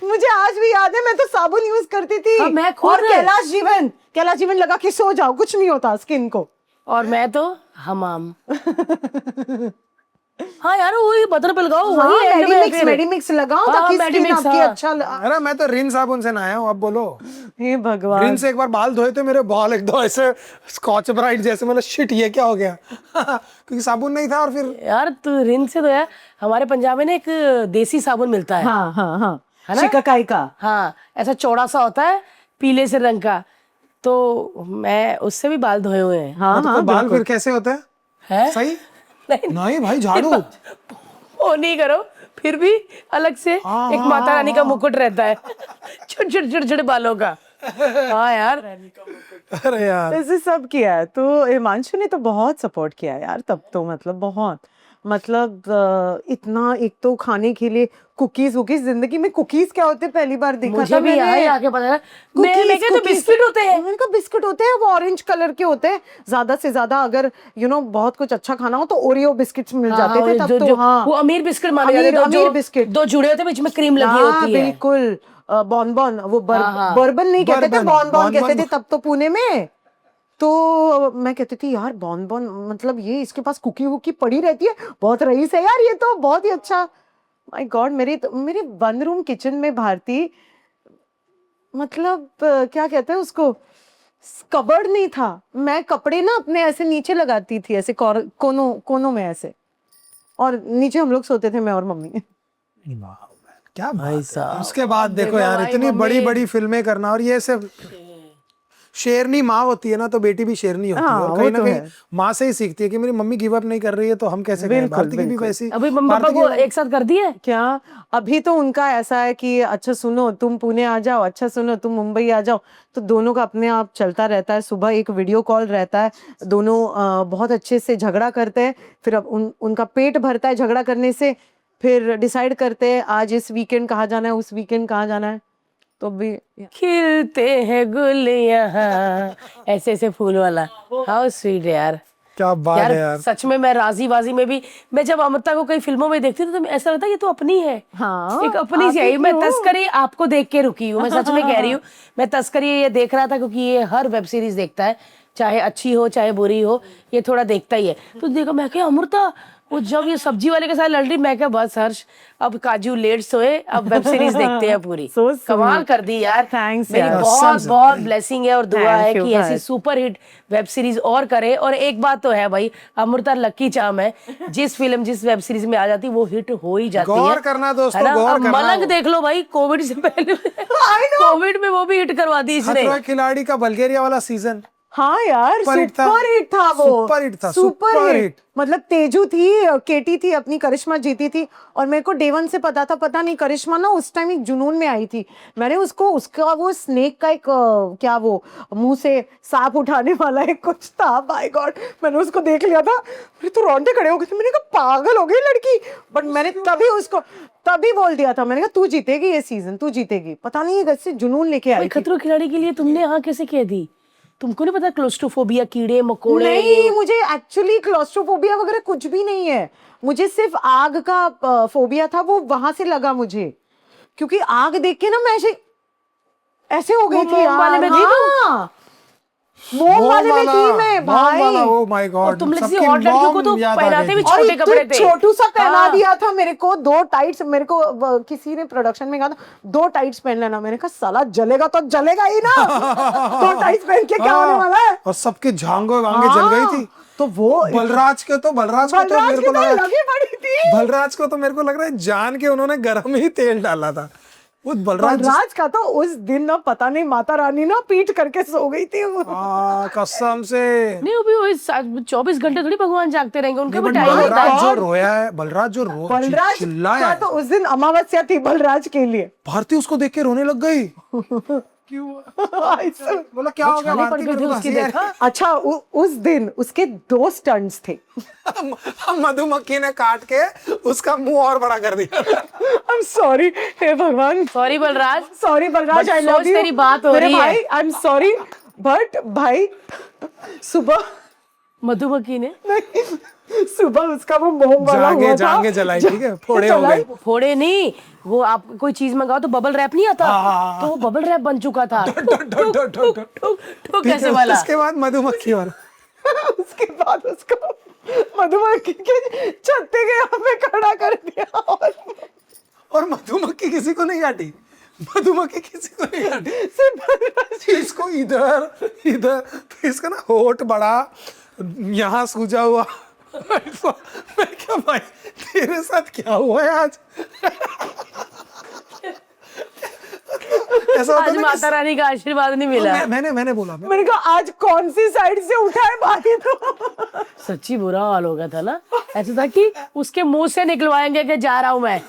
मुझे आज भी याद है, मैं तो साबुन यूज करती थी। हाँ, मैं खुद। और कैलाश जीवन लगा के सो जाओ, कुछ नहीं होता स्किन को। और मैं तो हमाम। हाँ यार, वही बटर पे लगाओ, वही end में फिर। मेडिमिक्स लगाओ हाँ, ताकि स्किन मेडिमिक्स, आपकी हाँ। अच्छा अरे मैं तो रिन साबुन से नहाया हूँ, अब बोलो। हे भगवान। रिन से एक बार बाल धोए थे, मेरे बाल एकदम ऐसे स्कॉच ब्राइट जैसे, मतलब शिट ये क्या हो गया। क्योंकि साबुन नहीं था। और फिर यार तू रिन से तो यार, हमारे पंजाब में ना एक देसी साबुन मिलता है। हाँ हाँ हाँ, है ना? शिकाकाई का। हाँ, ऐसा चौड़ा सा होता है, पीले से रंग का। तो मैं उससे भी बाल धोए हुए हैं। हाँ तो हाँ, बाल फिर कैसे होते हैं? है? सही नहीं नहीं भाई, झाड़ू। वो नहीं करो, फिर भी अलग से एक माता रानी का मुकुट रहता है। छोटे छोटे छोटे छोटे बालों का। हाँ यार, अरे यार, ऐसे सब किया है। तो हिमांशु ने तो बहुत सपोर्ट किया यार तब तो, मतलब बहुत, मतलब इतना, एक तो खाने के लिए कुकीज जिंदगी में कुकीज क्या होते हैं पहली बार देखा मुझे था भी यहाँ ही आके पता है। मैं क्या, तो बिस्किट होते हैं। मैंने कहा बिस्किट होते हैं, वो ऑरेंज कलर के होते हैं। ज्यादा से ज्यादा अगर बहुत कुछ अच्छा खाना हो तो ओरियो बिस्किट्स मिल जाते थे तब तो। हाँ, वो अमीर बिस्किट माने जाते हैं, अमीर बिस्किट। दो जुड़े होते हैं, बीच में क्रीम लगी हाँ होती है। बिल्कुल, बॉन वो हाँ। बर्बन नहीं कहते थे, बर्बन, बॉन कहते बॉन। थे तब तो पुणे में। तो मैं कहती थी यार बॉन मतलब ये इसके पास कुकी वुकी पड़ी रहती है, बहुत रईस है यार ये तो, बहुत ही अच्छा। माय गॉड, मेरे वन रूम किचन में भारती, मतलब क्या कहते हैं उसको, कबर्ड नहीं था। मैं कपड़े ना अपने ऐसे नीचे लगाती थी, ऐसे कोनों में ऐसे, और नीचे हम लोग सोते थे, मैं और मम्मी। क्या भाई बात है। साहब, उसके बाद देखो यार, भाई, इतनी मम्मी। बड़ी बड़ी फिल्में करना, और ये सब शेरनी माँ होती है ना, तो बेटी भी शेरनी होती है। हाँ, और वो कहीं ना तो कहीं है। माँ से ही सीखती है कि मेरी मम्मी गिव अप नहीं कर रही है, तो हम कैसे करें। बिल्कुल, भारती की भी बिल्कुल। वैसी। अभी मम्मी पापा भारती को की- एक साथ कर दिया है। क्या अभी तो उनका ऐसा है कि अच्छा सुनो तुम पुणे आ जाओ, अच्छा सुनो तुम मुंबई आ जाओ, तो दोनों का अपने आप चलता रहता है। सुबह एक वीडियो कॉल रहता है, दोनों बहुत अच्छे से झगड़ा करते हैं, फिर अब उनका पेट भरता है झगड़ा करने से, फिर डिसाइड करते हैं आज इस वीकेंड कहाँ जाना है, उस वीकेंड कहाँ जाना है। तो भी खिलते हैं गुल यहाँ, ऐसे ऐसे फूल वाला। हाउ स्वीट यार। क्या बात है यार। सच में मैं राजी बाजी में भी, मैं जब अमृता को कई फिल्मों में देखती हूँ तो ऐसा लगता है ये तो अपनी है। हाँ, एक अपनी सी आप ही है। मैं की हो। तस्करी आपको देख के रुकी हूँ, मैं सच में कह रही हूँ। मैं तस्करी ये देख रहा था क्योंकि ये हर वेब सीरीज देखता है, चाहे अच्छी हो चाहे बुरी हो, ये थोड़ा देखता ही है। तो देखो, मैं क्या अमृता वो जब ये सब्जी वाले के साथ लड़ रही, मैं क्या बस हर्ष अब काजू लेट सोए, अब वेब सीरीज देखते हैं पूरी। So sweet. कमाल कर दी यार। Thanks मेरी यार। बहुत बहुत ब्लेसिंग है और दुआ Thank है you, कि ऐसी भाई। सुपर हिट वेब सीरीज और करे। और एक बात तो है भाई, अमृता लकी चाम है, जिस फिल्म जिस वेब सीरीज में आ जाती वो हिट हो ही जाती है। गौर करना दोस्तों, है ना? गौर अब करना। मलंग देख लो भाई, कोविड से पहले कोविड में वो भी हिट करवा दी इसने। खतरों के खिलाड़ी का बल्गेरिया वाला सीजन हाँ यार, सुपर हिट था। सुपर हिट था वो, सुपर हिट था, सुपर हिट। मतलब तेजू थी, केटी थी, अपनी करिश्मा जीती थी। और मेरे को डे वन से पता था, पता नहीं करिश्मा ना उस टाइम एक जुनून में आई थी। मैंने उसका वो स्नेक का एक क्या वो मुंह से सांप उठाने वाला एक कुछ था, बाय गॉड, मैंने उसको देख लिया था, फिर तो रोंगटे खड़े हो गए थे। मैंने कहा पागल हो गई लड़की। बट मैंने तभी बोल दिया था, मैंने कहा तू जीतेगी ये सीजन, तू जीतेगी। पता नहीं कैसे जुनून लेके आई थी। खतरों के खिलाड़ी के लिए तुमने हाँ कैसे कह दी? तुमको नहीं पता क्लोस्ट्रोफोबिया, कीड़े मकोड़े? नहीं, मुझे एक्चुअली क्लोस्ट्रोफोबिया वगैरह कुछ भी नहीं है। मुझे सिर्फ आग का फोबिया था, वो वहां से लगा मुझे, क्योंकि आग देख के ना मैं ऐसे हो गई थी मोम वाले में थी तुम? हाँ, मोम वाले में थी मैं भाई। Oh my God. और तुम जैसी हॉट लड़कियों को तो पहनाते भी और छोटे इतने कपड़े थे। छोटू सा पहना हाँ। दिया था मेरे को, 2 टाइट्स। मेरे को किसी ने प्रोडक्शन में कहा था 2 टाइट्स पहन लेना। मैंने कहा साला जलेगा तो जलेगा ही ना। 2 टाइट्स पहन के क्या होने वाला है। और सबके झांगो वांगे जल गई थी। तो वो बलराज को तो मेरे को लगी पड़ी थी। बलराज को तो मेरे को लग रहा है जान के उन्होंने गर्म ही तेल डाला था। वो बलराज का तो उस दिन ना पता नहीं माता रानी ना पीट करके सो गई थी। कसम से। नहीं, वो भी 24 घंटे थोड़ी भगवान जागते रहेंगे, उनका भी टाइम होता बलराज है। जो रोया है, बलराज चिल्लाया का है। तो उस दिन अमावस्या थी बलराज के लिए। भारती उसको देख के रोने लग गई। क्यों? बोला क्या हो गया? छाले पड़ भारती गए थे मेरे को उसकी, हंसी आ देखा? अच्छा उस दिन उसके 2 स्टंट्स थे। मधुमक्खी ने काट के उसका मुंह और बड़ा कर दिया। आई एम सॉरी, हे भगवान, sorry Balraj. Sorry Balraj, I love सोच यू। तेरी बात हो रही है। भाई आई एम सॉरी, बट भाई सुबह मधुमक्खी ने सुबह उसका वो मोम वाला हुआ था, जांगे जलाई, ठीक है, फोड़े हो गए। फोड़े नहीं, वो आप कोई चीज मंगाओ तो बबल रैप नहीं आता, हाँ। तो वो बबल रैप बन चुका था। ठुक ठीक कैसे है, वाला। उसके बाद मधुमक्खी वाला। उसके बाद उसको मधुमक्खी के छत्ते के यहाँ पे खड़ा कर दिया और मधुमक्खी किसी को नहीं काटी, मधुमक्खी किसी को नहीं काटी, सिर्फ इसको इधर इधर, तो इसका ना होठ बड़ा, यहाँ सूजा हुआ। मैं क्या भाई, तेरे साथ क्या हुआ है आज? ऐसा होता आज है ना माता रानी का आशीर्वाद नहीं मिला। मैंने बोला मैंने कहा आज कौन सी साइड से उठा है भाई तो। सच्ची बुरा हाल हो गया था ना, ऐसा था कि उसके मुंह से निकलवाएंगे कि जा रहा हूं मैं।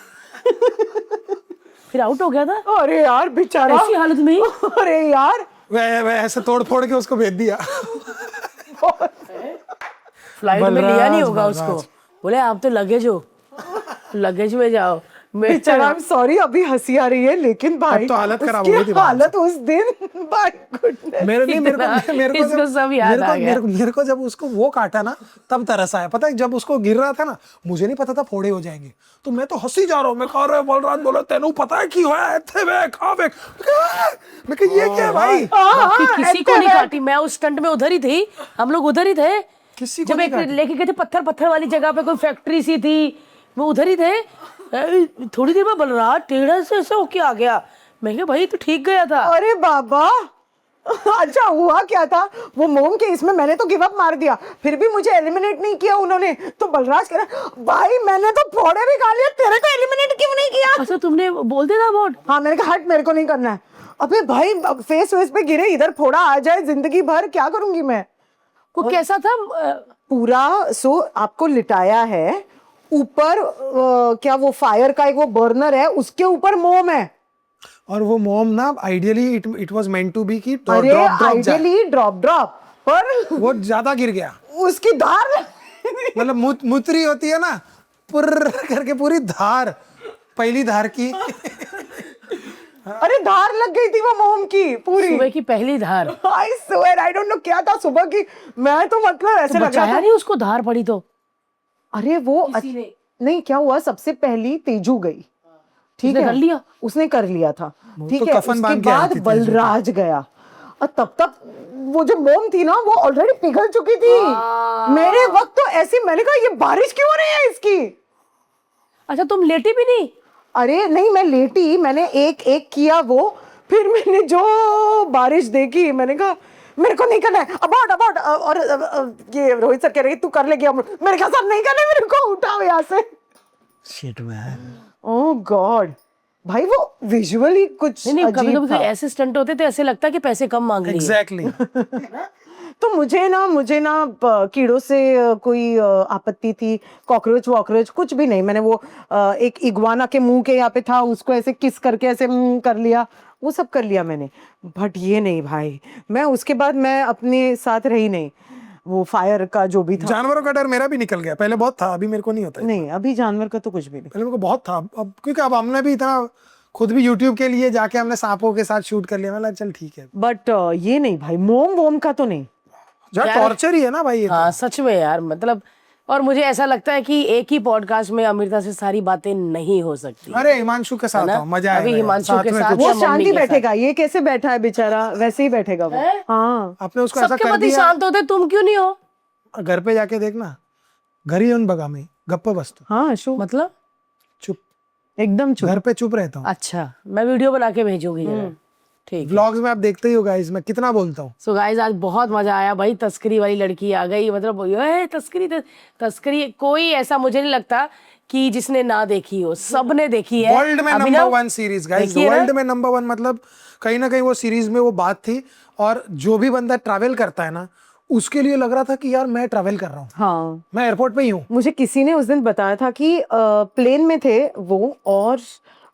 फिर आउट हो गया था अरे यार बेचारा, ऐसी हालत में। अरे यार वह ऐसे तोड़ फोड़ के उसको भेज दिया। फ्लाइट में लिया नहीं होगा बलराज। उसको, बोले आप तो लगेज हो, लगेज में जाओ। बेचारा, आई एम सॉरी, अभी हंसी आ रही है लेकिन भाई अब तो हालत खराब उसकी हो गई थी बाहर हालत उस दिन बाय गुडनेस। इसको सब याद आ गया। मेरे को जब उसको वो काटा ना तब तरस आया। पता है जब उसको गिर रहा था ना, मुझे नहीं पता था फोड़े हो जाएंगे, तो मैं तो हंसी जा रहा हूँ। मैं कह रहा बलराज बोला तेनू पता है की होया थे वे खा वे, मैं कहा ये क्या है भाई? बाकी किसी को नहीं काटी, मैं उस स्टंट में उधर ही थी, हम लोग उधर ही थे। किसी को जब नहीं एक काटी। लेके गए थे पत्थर वाली जगह पे, कोई फैक्ट्री सी थी, वो उधर ही थे। थोड़ी देर में बलराज टेढ़ा से ऐसे होके आ गया। मैं क्या भाई तू ठीक गया था। अरे बाबा, अच्छा हुआ क्या था, वो मोम के इसमें मैंने तो गिव अप मार दिया, फिर भी मुझे एलिमिनेट नहीं किया उन्होंने। तो बलराज कह रहा भाई मैंने तो फोड़े भी खा लिया, तेरे को एलिमिनेट क्यों नहीं किया? अच्छा तुमने बोल दिया था अबाउट। हाँ मैंने कहा हट, मेरे को नहीं करना है। अबे भाई फेस वेस पे गिरे, इधर फोड़ा आ जाए जिंदगी भर, क्या करूंगी मैं? वो कैसा था? पूरा आपको लिटाया है ऊपर, क्या वो फायर का एक वो बर्नर है, उसके ऊपर मोम है। और वो मोम ना ideally it was meant to be की अरे ड्रॉप आइडियली ड्रॉप पर वो ज्यादा गिर गया। उसकी धार मतलब मुतरी होती है ना, पुर्र करके पूरी धार, पहली धार की। अरे धार लग गई थी वो मोम की पूरी। सुबह की पहली धार। I swear I don't know क्या था सुबह की, मैं तो मतलब ऐसे लग रहा बचाया था। नहीं उसको, धार पड़ी तो। अरे वो नहीं, क्या हुआ, सबसे पहली तेजू गई, ठीक उसने है, कर लिया? उसने कर लिया था, ठीक तो है। कफन उसके बांध के आई बाद थी तेजू। बलराज गया, और तब तक वो जो मोम थी ना वो ऑलरेडी पिघल चुकी थी। मेरे वक्त तो ऐसी, मैंने कहा ये बारिश क्यों हो रही है इसकी। अच्छा तुम लेटी भी नहीं? अरे नहीं, मैं लेटी, मैंने एक एक किया वो, फिर मैंने जो बारिश देखी मैंने कहा मेरे को नहीं करना है, अबाउट और ये रोहित सर कह रहे तू कर लेगी, मेरे कहा सर नहीं करना है, मेरे को उठाओ यहाँ से। Shit man. ओह गॉड भाई, वो विजुअली कुछ नहीं, कभी अजीब कभी था। ऐसे स्टंट होते तो ऐसे लगता कि पैसे कम मांग रही है। एग्जैक्टली। तो मुझे ना कीड़ों से कोई आपत्ति थी, कॉकरोच वॉकरोच कुछ भी नहीं। मैंने वो एक इग्वाना के मुंह के यहाँ पे था, उसको ऐसे किस करके ऐसे कर लिया, वो सब कर लिया मैंने। बट ये नहीं भाई, मैं उसके बाद मैं अपने साथ रही नहीं। वो फायर का जो भी था, जानवरों का डर मेरा भी निकल गया, पहले बहुत था, अभी मेरे को नहीं होता है। नहीं अभी जानवर का तो कुछ भी नहीं। पहले मेरे को बहुत था, अब क्योंकि अब हमने भी इतना खुद भी YouTube के लिए जाके हमने सांपों के साथ शूट कर लिया। मैं लगा चल ठीक है, बट ये नहीं भाई, मोम वोम का तो नहीं। जहाँ टॉर्चर ही है ना भाई ये। हाँ सच में यार, मतलब और मुझे ऐसा लगता है कि एक ही पॉडकास्ट में अमृता से सारी बातें नहीं हो सकती। अरे हिमांशु के साथ आओ, मजा अभी आएगा। हिमांशु के में साथ कुछ- वो या मम्मी शांति के साथ। बैठेगा, ये कैसे बैठा है बेचारा, वैसे ही बैठेगा वो। हाँ आपने उसको ऐसा सबके कर पति दिया। शांत होते, तुम क्यों नहीं हो? घर पे जाके देखना, घर ही उन बगा में गप्पा बस हाँ अशोक, मतलब चुप, एकदम चुप। घर पे चुप रहता हूँ। अच्छा मैं वीडियो बना के भेजूंगी जरा। ठीक। व्लॉग्स में आप देखते ही हो गाइस, मैं कितना बोलता हूँ। सो गाइस आज बहुत मजा आया भाई, तस्करी वाली लड़की आ गई, मतलब ये तस्करी कोई ऐसा मुझे नहीं लगता कि जिसने ना देखी हो, सबने देखी है। वर्ल्ड में नंबर अभिनव, 1 सीरीज गाइस, देखिए ना? वर्ल्ड में नंबर 1, मतलब कहीं ना कहीं वो सीरीज में वो बात थी। और जो भी बंदा ट्रैवल करता है ना, उसके लिए लग रहा था कि यार मैं ट्रैवल कर रहा हूँ, हाँ मैं एयरपोर्ट पे ही हूँ। मुझे किसी ने उस दिन बताया था कि प्लेन में थे वो, और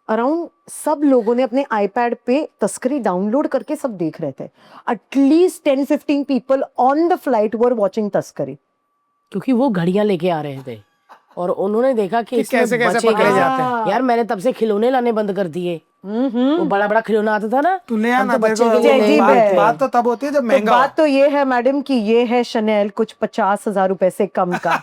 अराउंड सब लोगों ने अपने आईपैड पे तस्करी डाउनलोड करके सब देख रहे थे। At least 10-15 people on the flight were watching तस्करी। क्योंकि वो घड़ियां लेके आ रहे थे और उन्होंने देखा कि इसमें कैसे कैसे बचेगा। पकड़े जाते हैं। यार मैंने तब से खिलौने लाने बंद कर दिए। वो बड़ा बड़ा खिलौना आता था ना, तू ले आना, हम तो तेरे बच्चे को के लिए ले टेडी आए। बेयर। बात तो तब होती है जब तो महंगा बात तो ये है मैडम कि ये है शनेल कुछ 50,000 रुपए से कम का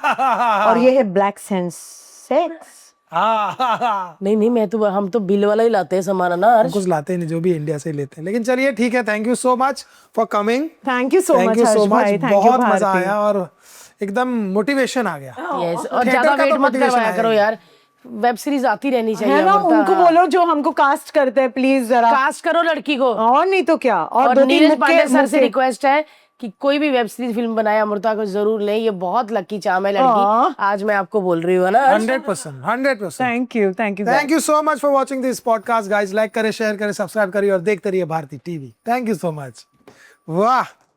और ये है ब्लैक सेंसेक्स। नहीं नहीं, मैं तो हम तो बिल वाला ही लाते हैं सामान ना हर्ष। कुछ लाते नहीं, जो भी इंडिया से ही लेते हैं। लेकिन चलिए ठीक है, thank you so much for coming. Thank you so much Harsh भाई, थैंक यू बहुत मजा भारती। आया और एकदम मोटिवेशन आ गया। यस, और थिएटर ज्यादा का तो वेट मत motivation करवाया करो आएगा। यार, वेब सीरीज आती रहनी चाहिए। है ना, अमृता, उनको हाँ। बोलो जो हमको कास्ट करते हैं प्लीज जरा, कास्ट करो लड़की को। और नहीं तो क्या। और और दो तीन नीरज पांडे सर से मुक्के रिक्वेस्ट है कि कोई भी वेब सीरीज फिल्म बनाए अमृता को जरूर लें, ये बहुत लकी चाम है लड़की। आज मैं आपको बोल रही हूँ ना Harsh. 100%। Thank you thank you so much for watching this podcast guys. Like करें, शेयर करें, सब्सक्राइब करें और देखते रहिए Bharati TV. Thank you so much. वाह।